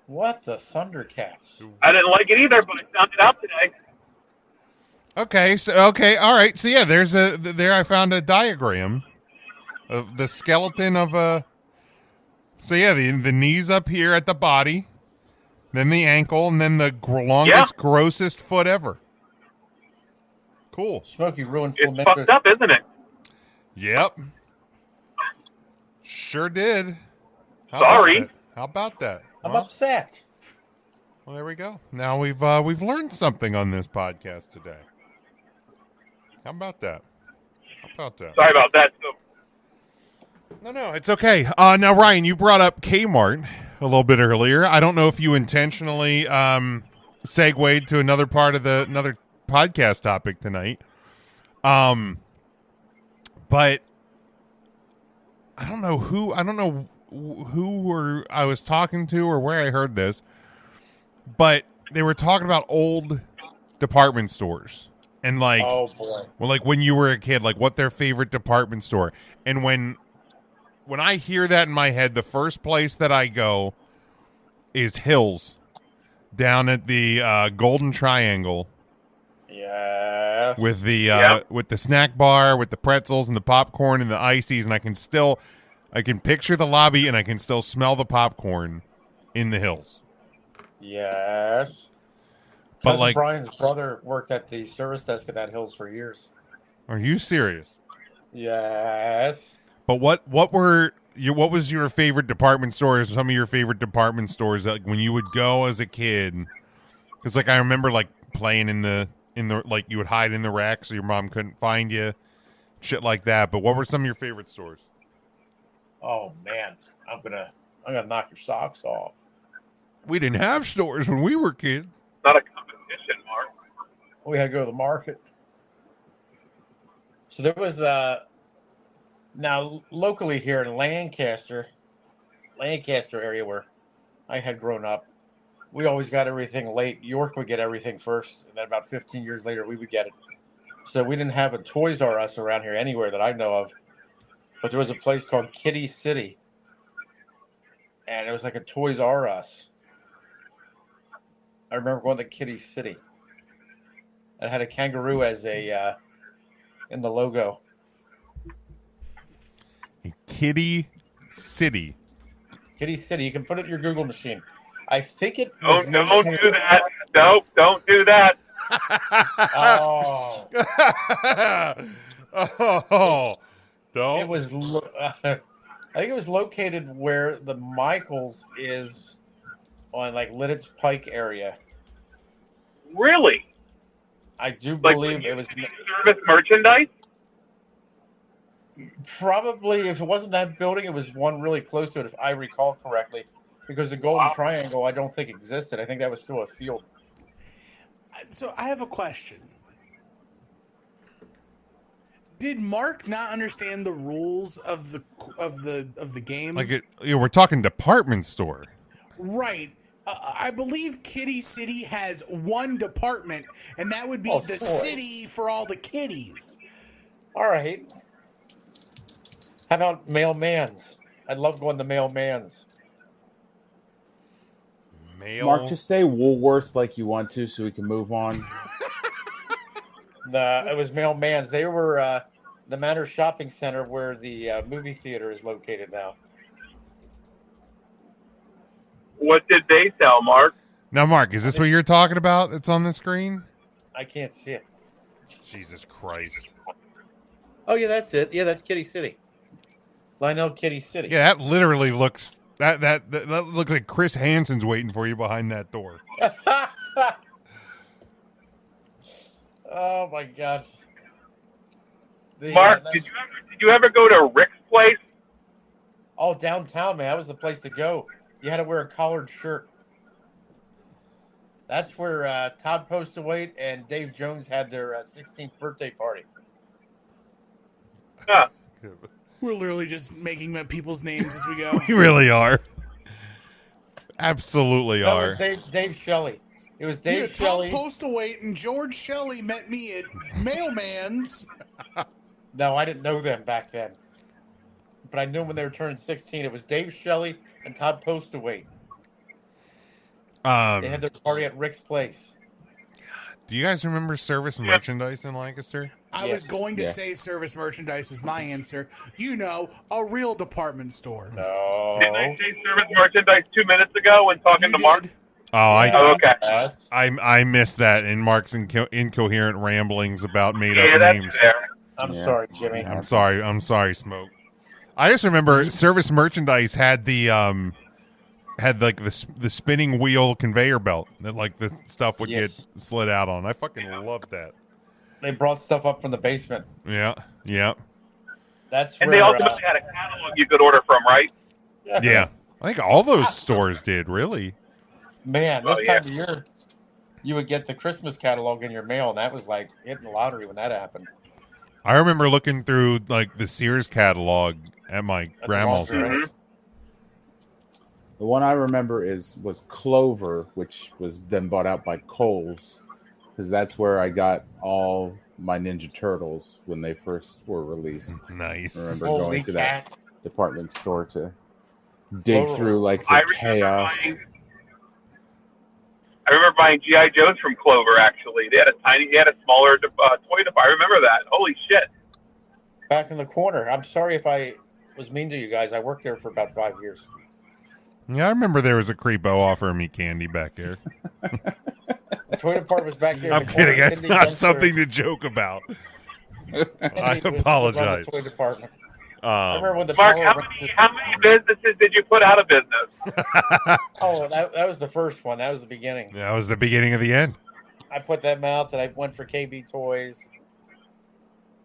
What the Thundercats? I didn't like it either, but I found it out today. Okay, all right. So yeah, there I found a diagram of the skeleton of a. So yeah, the knees up here at the body, then the ankle, and then the longest, grossest foot ever. Cool. Smokey ruined It's Flamingo's. fucked up, isn't it? Yep. Sure did. Sorry. How about that? I'm Well, upset. well, there we go. Now we've learned something on this podcast today. How about that? Sorry about that. So, No, it's okay. Now, Ryan, you brought up Kmart a little bit earlier. I don't know if you intentionally segued to another part of another podcast topic tonight. But I don't know who I was talking to or where I heard this, but they were talking about old department stores and like, Oh boy. well, like when you were a kid, like what their favorite department store. And when I hear that in my head, the first place that I go is Hills down at the Golden Triangle. Yeah. With the snack bar, with the pretzels and the popcorn and the ices, and I can picture the lobby and I can still smell the popcorn in the Hills. Yes. But Cousin like, Brian's brother worked at the service desk at that Hills for years. are you serious? Yes. But what was your favorite department stores? Some of your favorite department stores that, like, when you would go as a kid? Because like I remember like playing in the like you would hide in the rack so your mom couldn't find you, shit like that. But what were some of your favorite stores? Oh man, I'm gonna knock your socks off. We didn't have stores when we were kids. not a competition, Mark. We had to go to the market. So there was now locally here in Lancaster area where I had grown up, we always got everything late. York would get everything first, and then about 15 years later we would get it. So we didn't have a Toys R Us around here anywhere that I know of. But there was a place called Kitty City. And it was like a Toys R Us. I remember going to Kitty City. It had a kangaroo as a in the logo. Kitty City. Kitty City. You can put it in your Google machine. I think it Don't was do located- that. Nope, don't do that. Oh, Oh, don't. it was. I think it was located where the Michaels is on like Lidditz Pike area. Really? I do Like believe it was service merchandise? probably, if it wasn't that building, it was one really close to it, if I recall correctly. Because the Golden Triangle, I don't think existed. I think that was still a field. So I have a question. Did Mark not understand the rules of the game? Like we're talking department store. Right. I believe Kitty City has one department, and that would be the toys. city for all the kitties. All right. How about Mailman's? I love going to Mailman's. Mark, just say Woolworths like you want to so we can move on. No, it was Mailman's. They were the Manor Shopping Center where the movie theater is located now. What did they sell, Mark? Now, Mark, is this what you're talking about? It's on the screen? I can't see it. Jesus Christ. Oh, yeah, that's it. Yeah, that's Kitty City. Lionel Kitty City. Yeah, that literally looks... That looks like Chris Hansen's waiting for you behind that door. Oh, my God. Mark, did you ever go to Rick's place? Oh, downtown, man. That was the place to go. You had to wear a collared shirt. That's where Todd Postawait and Dave Jones had their 16th birthday party. Huh. We're literally just making up people's names as we go. We really are. Absolutely That are. was Dave Shelley. It was Yeah, Dave Tom Shelley. Postawait and George Shelley met me at Mailman's. No, I didn't know them back then. But I knew when they were turning 16. It was Dave Shelley and Todd Postawait. They had their party at Rick's place. Do you guys remember service merchandise in Lancaster? I was going to say service merchandise was my answer. You know, a real department store. No. Didn't I say service merchandise 2 minutes ago when talking to Mark? Oh, okay. I missed that in Mark's incoherent ramblings about made-up that's names. fair. I'm sorry, Jimmy. I'm sorry, Smoke. I just remember service merchandise had the the spinning wheel conveyor belt that like the stuff would get slid out on. I fucking loved that. They brought stuff up from the basement. Yeah. That's And where, they also had a catalog you could order from, right? Yeah. I think all those stores did, really. Man, this time of year, you would get the Christmas catalog in your mail, and that was like hitting the lottery when that happened. I remember looking through like the Sears catalog at my grandma's house. The one I remember was Clover, which was then bought out by Kohl's, because that's where I got all my Ninja Turtles when they first were released. Nice. I remember going to that department store to dig through like the chaos. I remember buying G.I. Joes from Clover, actually. They had a smaller toy department. I remember that. Holy shit. Back in the corner. I'm sorry if I was mean to you guys. I worked there for about 5 years. Yeah, I remember there was a creepo offering me candy back there. The toy department was back there. I'm kidding. That's not something to joke about. I apologize. Toy department. I remember when the Mark, how many businesses did you put out of business? Oh, that was the first one. That was the beginning. That was the beginning of the end. I put them out. Then I went for KB Toys.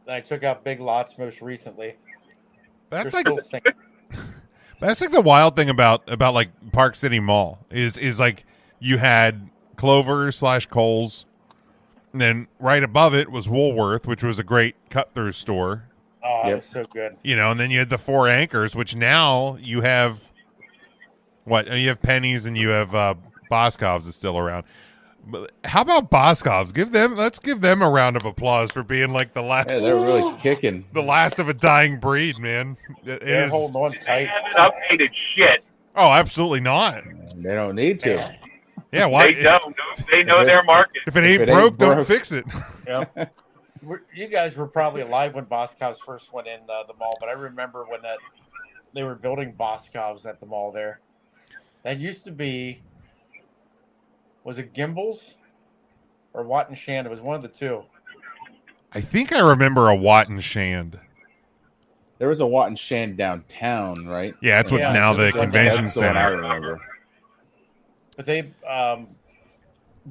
Then I took out Big Lots most recently. That's like the wild thing about like Park City Mall is like you had Clover / Kohl's, and then right above it was Woolworth, which was a great cut through store. Oh, it was so good. You know, and then you had the Four Anchors, which now you have you have Penny's and you have Boscov's is still around. But how about Boscov's? Let's give them a round of applause for being like the last. Yeah, they're really kicking. The last of a dying breed, man. They're holding on tight. They haven't updated shit. Oh, absolutely not. They don't need to. Yeah, why? They don't. They know their market. If it ain't broke, don't fix it. Yeah. You guys were probably alive when Boscov's first went in the mall, but I remember when they were building Boscov's at the mall there. That used to be, was it Gimbel's or Watt and Shand? It was one of the two. I think I remember a Watt and Shand. There was a Watt and Shand downtown, right? Yeah, that's what's now the convention That's the one I center. remember. But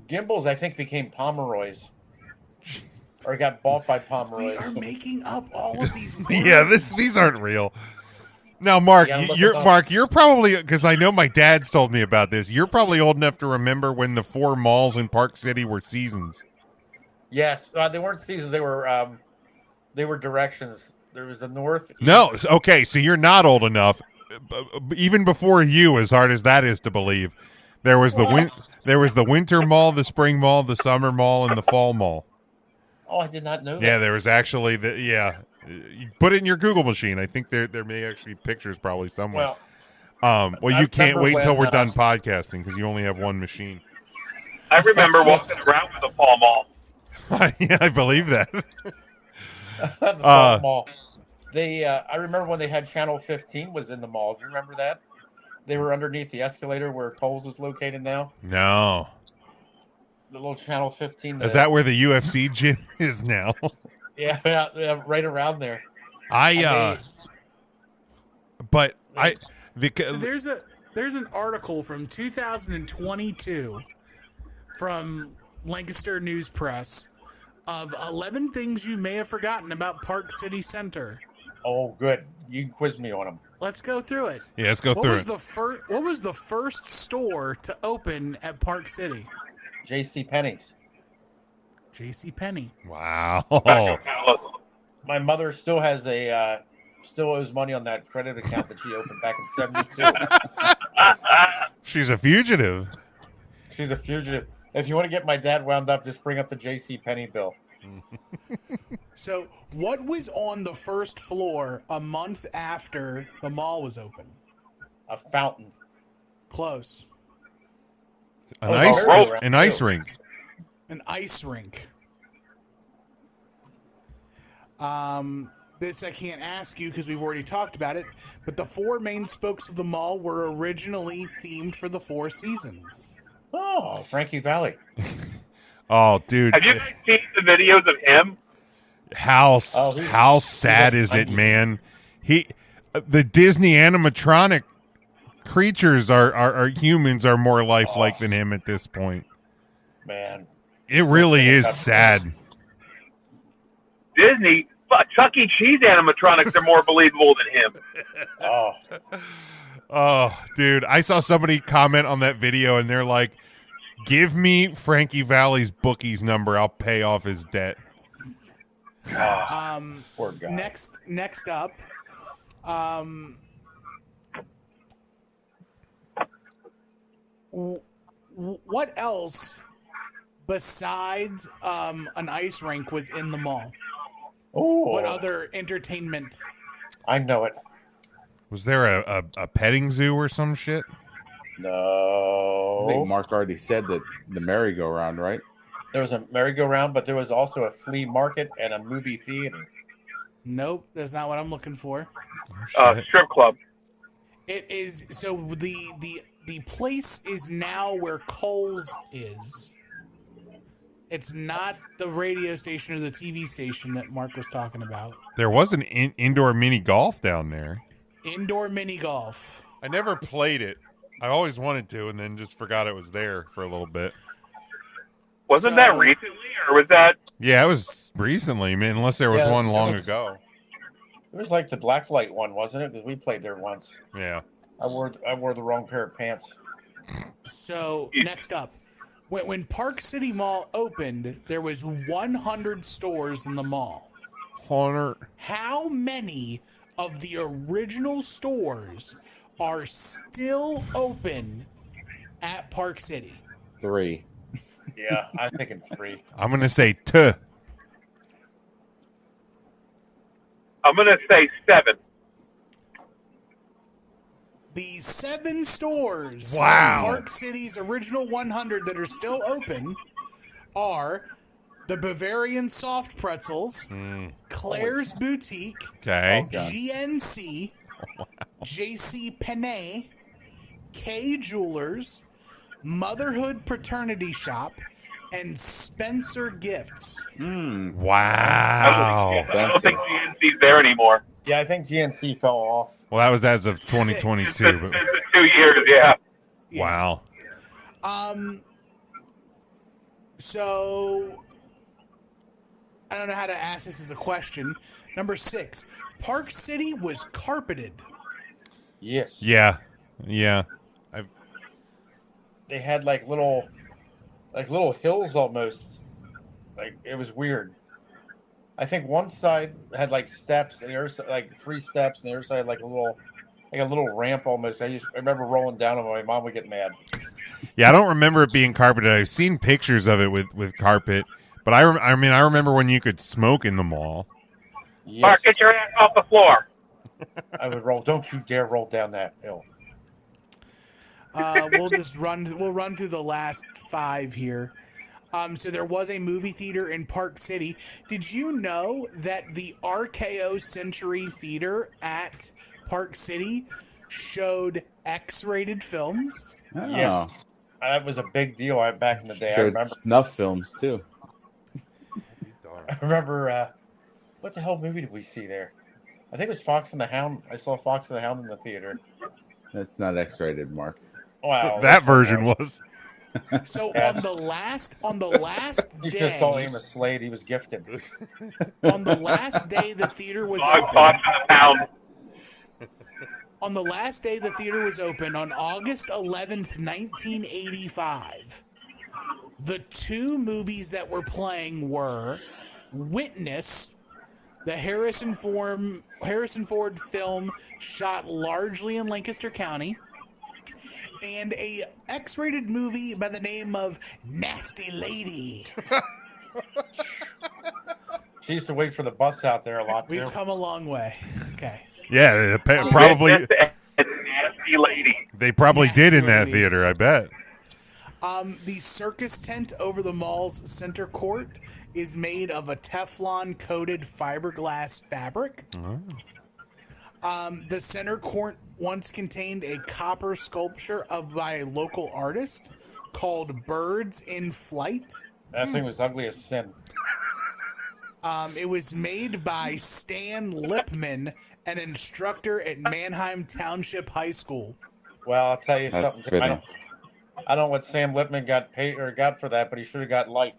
Gimbel's, I think, became Pomeroy's. Or got bought by Pomeroy. We are making up all of these. Yeah, these aren't real. Now, Mark, you're probably, because I know my dad's told me about this. You're probably old enough to remember when the 4 malls in Park City were seasons. Yes, they weren't seasons. They were directions. There was the north. No, okay, so you're not old enough. Even before you, as hard as that is to believe, There was the winter mall, the spring mall, the summer mall, and the fall mall. Oh, I did not know that. Yeah, there was actually You put it in your Google machine. I think there may actually be pictures probably somewhere. Well, you can't wait until we're when, done podcasting because you only have one machine. I remember walking around with the Fall Mall. Yeah, I believe that. the Fall Mall. I remember when they had Channel 15 was in the mall. Do you remember that? They were underneath the escalator where Kohl's is located now. No. The little Channel 15. Is that where the UFC gym is now? Yeah, right around there. So there's an article from 2022 from Lancaster News Press of 11 things you may have forgotten about Park City Center. Oh, good. You can quiz me on them. Let's go through it. Yeah, let's go through it. What was the first store to open at Park City? J.C. Penney's. J.C. Penney. Wow. My mother still has still owes money on that credit account that she opened back in '72. She's a fugitive. She's a fugitive. If you want to get my dad wound up, just bring up the J.C. Penney bill. So, what was on the first floor a month after the mall was open? A fountain. Close. An ice rink. An ice rink. This I can't ask you because we've already talked about it, but the 4 main spokes of the mall were originally themed for the 4 seasons. Oh, Frankie Valli. Oh, dude. Have you guys seen the videos of him? How sad is it, man? The Disney animatronic creatures are humans are more lifelike than him at this point. Man. It really is sad. Disney, Chuck E. Cheese animatronics are more believable than him. Oh, dude. I saw somebody comment on that video and they're like, give me Frankie Valli's bookie's number. I'll pay off his debt. Poor guy. Next up, what else besides an ice rink was in the mall? Oh, what other entertainment? I know it. Was there a petting zoo or some shit? No. I think Mark already said that the merry-go-round, right? There was a merry-go-round, but there was also a flea market and a movie theater. Nope, that's not what I'm looking for. Strip club. It is so the place is now where Kohl's is. It's not the radio station or the TV station that Mark was talking about. There was an indoor mini golf down there. Indoor mini golf. I never played it. I always wanted to, and then just forgot it was there for a little bit. Wasn't that recently, or was that? Yeah, it was recently. I mean, unless there was one long ago. It was like the Blacklight one, wasn't it? Because we played there once. Yeah. I wore the wrong pair of pants. So next up, when Park City Mall opened, there was 100 stores in the mall. 100. How many of the original stores are still open at Park City? 3. Yeah, I'm thinking 3. I'm going to say 2. I'm going to say 7. The 7 stores wow. of Park City's original 100 that are still open are the Bavarian Soft Pretzels, Claire's Boutique, GNC, J.C. Penney, K Jewelers, Motherhood Paternity Shop, and Spencer Gifts. Wow. I don't think GNC's there anymore. Yeah, I think GNC fell off. Well, that was as of 2022. It's been 2 years, yeah. Wow. So I don't know how to ask this as a question. Number 6, Park City was carpeted. Yes. Yeah. They had like little hills almost. Like it was weird. I think one side had like steps, and the other side, like 3 steps, and the other side like a little ramp almost. I remember rolling down, and my mom would get mad. Yeah, I don't remember it being carpeted. I've seen pictures of it with carpet, but I remember when you could smoke in the mall. Yes. Mark, get your ass off the floor. I would roll. Don't you dare roll down that hill. We'll run through the last 5 here. So there was a movie theater in Park City. Did you know that the RKO Century Theater at Park City showed X-rated films? Oh. Yes. That was a big deal back in the day. I Showed remember. snuff films too. I remember. What the hell movie did we see there? I think it was Fox and the Hound. I saw Fox and the Hound in the theater. That's not X-rated, Mark. Wow. That version was. So Yeah. on the last You just saw day, Amos Slade. He was gifted. on the last day the theater was Dog open. Fox and the Hound. On the last day the theater was open, on August 11th, 1985, the 2 movies that were playing were Witness, the Harrison Ford film shot largely in Lancaster County, and a X-rated movie by the name of Nasty Lady. She used to wait for the bus out there a lot too. We've come a long way. Okay. Yeah, probably. Witness and Nasty Lady. They probably Nasty did in that lady. theater, I bet. The circus tent over the mall's center court is made of a Teflon-coated fiberglass fabric. The center court once contained a copper sculpture by a local artist called Birds in Flight. That thing was ugly as sin. It was made by Stan Lipman, an instructor at Manheim Township High School. Well, I'll tell you That's something. fitting. I don't know what Sam Lipman got paid or got for that, but he should have got life.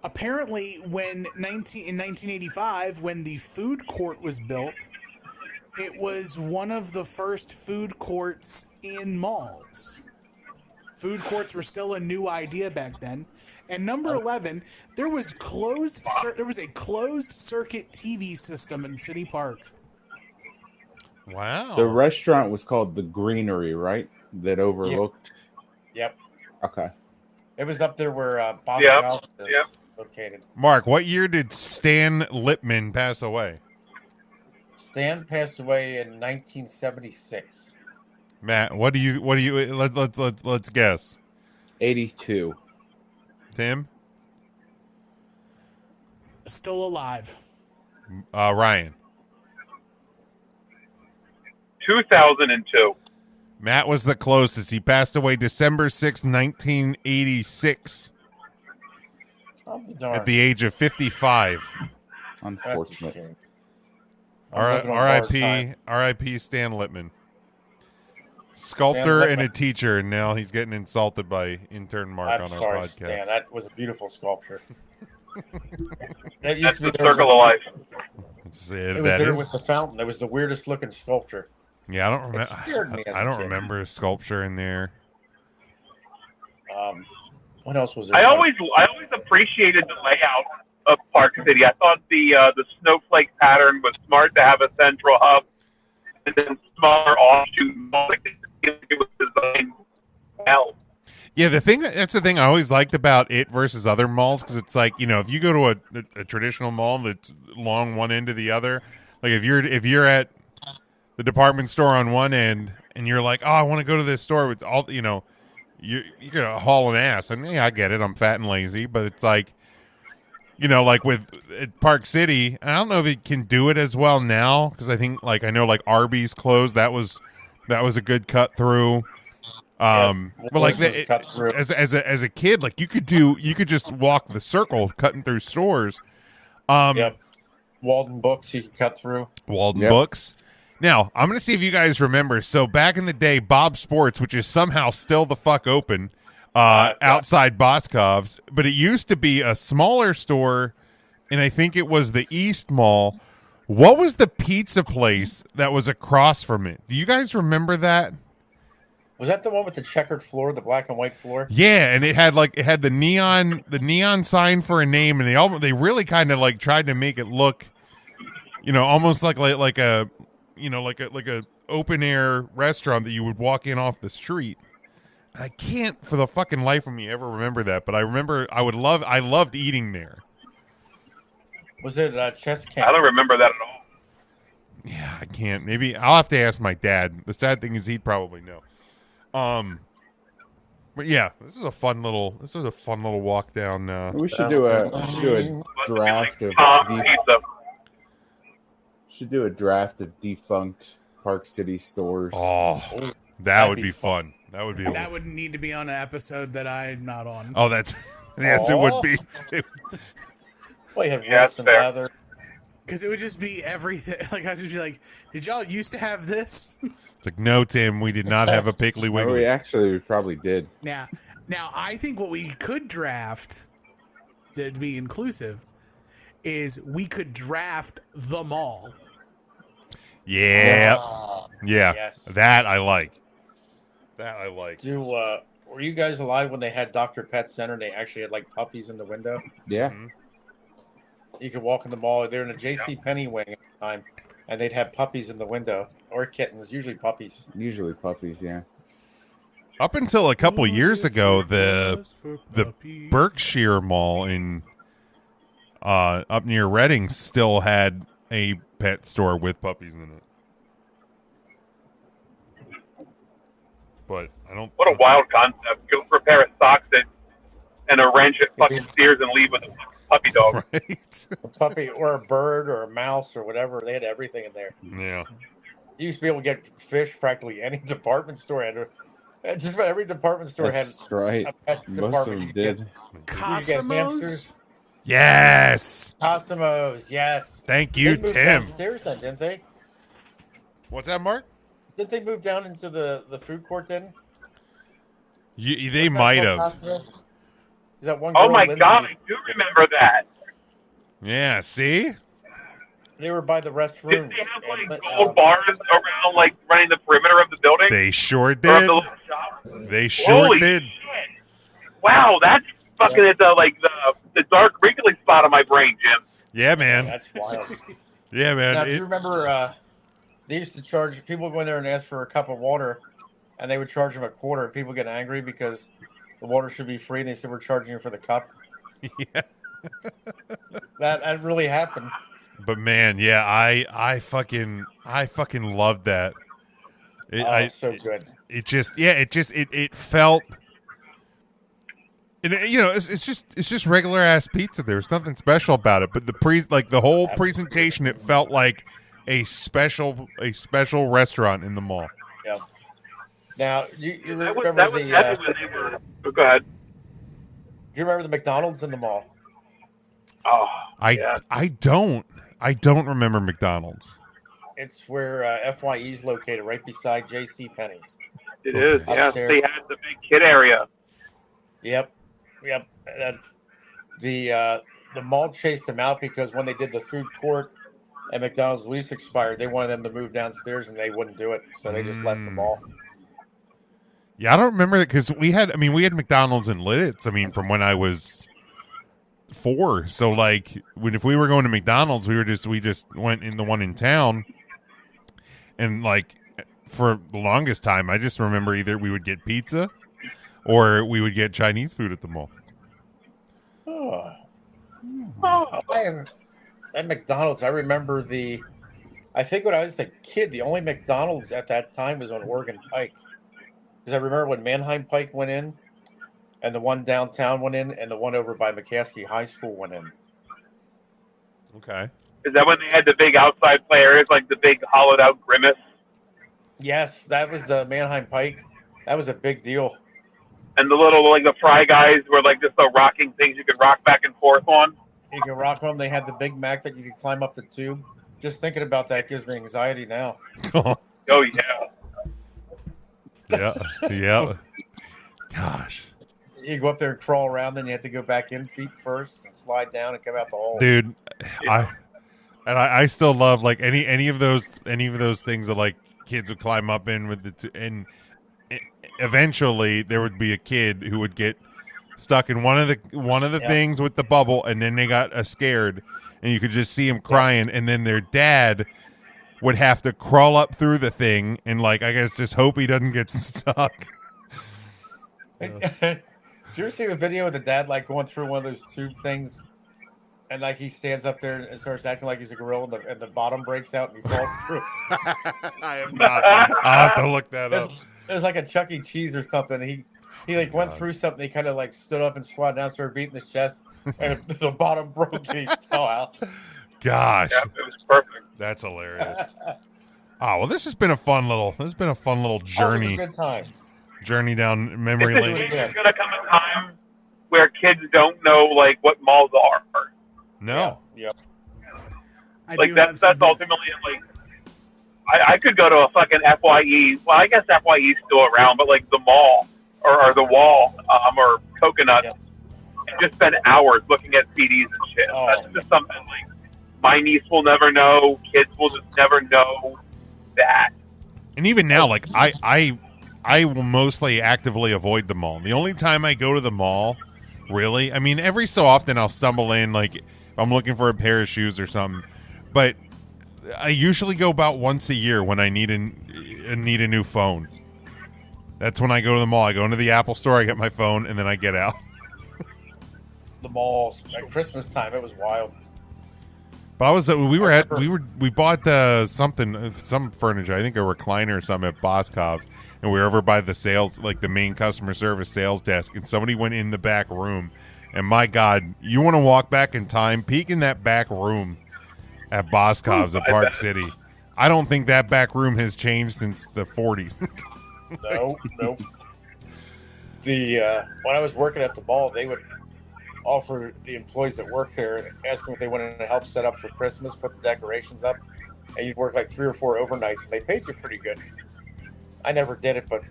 Apparently, in 1985, when the food court was built, it was one of the first food courts in malls. Food courts were still a new idea back then. And number 11, there was a closed circuit TV system in City Park. Wow. The restaurant was called the Greenery, right? That overlooked. Yep. Okay. It was up there where Boston Yep. House is Yep. located. Mark, what year did Stan Lipman pass away? Stan passed away in 1976. Matt, what do you let's guess. 82. Tim? Still alive. Ryan. 2002. Matt was the closest. He passed away December 6, 1986 I'll be darned. at the age of 55. That's a Unfortunate. shame. I'm living on borrowed R.I.P. time. R.I.P. Stan Lipman. Sculptor Stan and a Lipman. teacher, and now he's getting insulted by intern Mark I'm on our sorry, podcast. Stan. That was a beautiful sculpture. That used That's to be the there circle of life. It was there with the fountain. It was the weirdest looking sculpture. Yeah, I don't It scared me remember. as I a don't kid. remember a sculpture in there. What else was there? I always appreciated the layout of Park City. I thought the snowflake pattern was smart to have a central hub and then smaller offshoot. It was designed well. Yeah, that's the thing I always liked about it versus other malls, because it's like, if you go to a traditional mall that's long one end to the other, like if you're at the department store on one end and you're like, oh, I want to go to this store with all, you're gonna haul an ass. And yeah, I get it, I'm fat and lazy, but it's like, like with at Park City, I don't know if it can do it as well now, because I think I know Arby's closed. That was a good cut through. But like cut through. as a kid, you could just walk the circle cutting through stores. Yep. Walden Books you could cut through. Walden Yep. Books. Now, I'm going to see if you guys remember. So back in the day, Bob Sports, which is somehow still the fuck open, outside Boscov's, but it used to be a smaller store, and I think it was the East Mall. What was the pizza place that was across from it? Do you guys remember that? Was that the one with the checkered floor, the black and white floor? Yeah, and it had the neon sign for a name, and they really kind of tried to make it look, almost like a open air restaurant that you would walk in off the street. I can't for the fucking life of me ever remember that, but I remember I loved eating there. Was it Chess Camp? I don't remember that at all. Yeah, I can't. Maybe I'll have to ask my dad. The sad thing is he'd probably know. But yeah, this was a fun little walk down. We should do a draft of defunct Park City stores. Oh, that would be fun. That would be. That would need to be on an episode that I'm not on. Oh, that's yes, it would be. Well, you had Wilson Leather. Because it would just be everything. Like I would be like, did y'all used to have this? It's like, no, Tim, we did not have a Piggly Wiggly. We probably did. Now, I think what we could draft, to be inclusive, is we could draft the mall. Yeah. Yeah. Yes. That I like. Were you guys alive when they had Dr. Pet Center and they actually had like puppies in the window? Yeah. Mm-hmm. You could walk in the mall. They're in a J.C. Penney wing at the time, and they'd have puppies in the window or kittens. Usually puppies. Yeah. Up until a couple years ago, the Berkshire Mall in up near Reading still had a pet store with puppies in it. But I don't. What a wild concept! Go for a pair of socks and a wrench at fucking Sears and leave with a puppy dog. Right. A puppy or a bird or a mouse or whatever. They had everything in there. Yeah. You used to be able to get fish practically any department store had. Just about every department store That's had right. a pet Most of department. them did. Cosmos? Yes. Cosmos, yes. Thank you, They moved Tim. downstairs then, didn't they? What's that, Mark? Didn't they move down into the food court then? They might have. Is that one Oh girl, my Lindsay, god, I do remember that. Yeah. See. They were by the Didn't restrooms. they have like gold bars around, like running the perimeter of the building? They sure Or of did. the little shop? They sure Holy did. shit. Wow, that's fucking at the dark wrinkly spot of my brain, Jim. Yeah, man. That's wild. Yeah, man. Now, do you remember they used to charge people would go in there and ask for a cup of water, and they would charge them $0.25. And people get angry because the water should be free, and they said we're charging you for the cup. Yeah. That really happened. But man, yeah, I fucking loved that. So good. It felt, and it's just regular ass pizza. There's nothing special about it. But the whole presentation, it felt like a special restaurant in the mall. Yeah. Now you remember That was heavy when they were. Oh, go ahead. Do you remember the McDonald's in the mall? Oh, yeah. I don't remember McDonald's. It's where FYE is located, right beside J.C. Penney's. It is. Yeah, Upstairs. they had the big kid area. Yep. The mall chased them out because when they did the food court and McDonald's lease expired, they wanted them to move downstairs and they wouldn't do it, so they just left the mall. Yeah, I don't remember that because we had McDonald's in Lidditz. I mean, from when I was 4. So like if we were going to McDonald's, we just went in the one in town, and like for the longest time, I just remember either we would get pizza or we would get Chinese food at the mall. At McDonald's, I remember I think when I was a kid, the only McDonald's at that time was on Oregon Pike. Because I remember when Manheim Pike went in, and the one downtown went in, and the one over by McCaskey High School went in. Okay. Is that when they had the big outside play areas, like the big hollowed out Grimace? Yes, that was the Manheim Pike. That was a big deal. And the little, like the Fry Guys were like just the rocking things you could rock back and forth on. You can rock home. They had the Big Mac that you could climb up the tube. Just thinking about that gives me anxiety now. Oh, yeah. Yeah. Yeah. Gosh. You go up there and crawl around, then you have to go back in feet first and slide down and come out the hole. Dude, I still love like any of those things that like kids would climb up in with and eventually there would be a kid who would get stuck in one of the things with the bubble, and then they got scared, and you could just see him crying, and then their dad would have to crawl up through the thing and, like, I guess just hope he doesn't get stuck. Did you ever see the video of the dad like going through one of those tube things, and like he stands up there and starts acting like he's a gorilla, and the bottom breaks out and he falls through? I am not. I'll have to look that up. It was like a Chuck E. Cheese or something. He like went through something. He kind of like stood up and squatted down, started beating his chest, and the bottom broke and he fell out. Gosh, Yeah, it was perfect. that's hilarious. Oh well, this has been a fun little journey. Oh, it was a good time. Journey down memory There's lane. Yeah. going to come a time where kids don't know like what malls are. No. Yeah. I Like do that's have some ultimately like I could go to a fucking FYE. Well, I guess FYE's still around, but like the mall or the wall or Coconut, Yeah. and just spend hours looking at CDs and shit. Oh. That's just something like my niece will never know. Kids will just never know that. And even now, like I will mostly actively avoid the mall. The only time I go to the mall, really, I mean, every so often I'll stumble in, like if I'm looking for a pair of shoes or something. But I usually go about once a year when I need a new phone. That's when I go to the mall. I go into the Apple store, I get my phone, and then I get out. The malls at Christmas time, it was wild. But I was we bought some furniture, I think a recliner or something at Boscov's, and we were over by the sales, like the main customer service sales desk, and somebody went in the back room, and my God, you want to walk back in time, peek in that back room at Boscov's at Park City. I don't think that back room has changed since the 40s. No. When I was working at the mall, they would offer the employees that work there and ask them if they wanted to help set up for Christmas, put the decorations up, and you'd work like 3 or 4 overnights, and they paid you pretty good. I never did it, but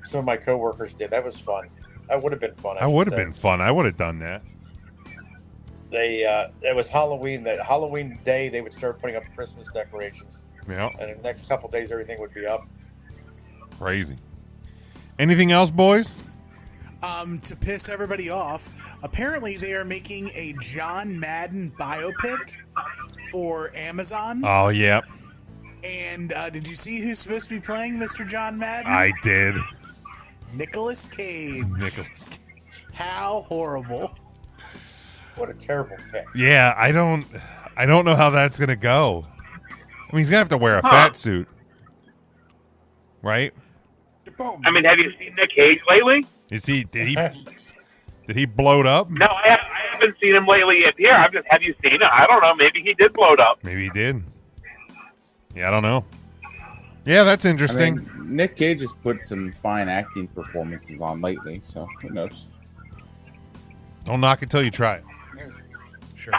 some of my coworkers did. That was fun. That would have been fun. That would have been fun. I would have done that. It was Halloween. That Halloween day, they would start putting up Christmas decorations, Yeah, and in the next couple of days, everything would be up. crazy. Anything else, boys? To piss everybody off, apparently they are making a John Madden biopic for Amazon. Oh, yeah. And did you see who's supposed to be playing Mr. John Madden? I did. Nicolas Cage. Nicholas. How horrible. What a terrible pick. Yeah, I don't know how that's gonna go. I mean, he's gonna have to wear a fat suit, right? I mean, have you seen Nick Cage lately? Did he bloat up? No, I haven't seen him lately. Here, have you seen it? I don't know. Maybe he did bloat up. Maybe he did. Yeah, I don't know. Yeah, that's interesting. I mean, Nick Cage has put some fine acting performances on lately, so who knows? Don't knock it till you try it. Sure.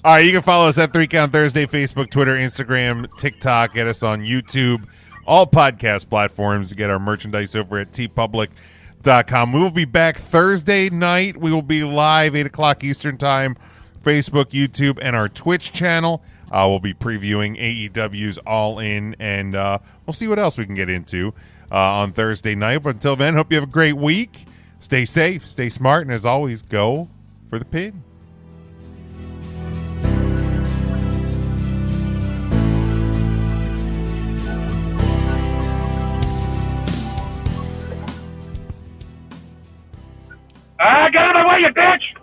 All right, you can follow us at 3 Count Thursday, Facebook, Twitter, Instagram, TikTok. Get us on YouTube, all podcast platforms. Get our merchandise over at tpublic.com. We will be back Thursday night. We will be live 8 o'clock Eastern Time, Facebook, YouTube, and our Twitch channel. We'll be previewing AEW's All In, and we'll see what else we can get into on Thursday night. But until then, hope you have a great week. Stay safe, stay smart, and as always, go for the pin. Get out of the way, you bitch!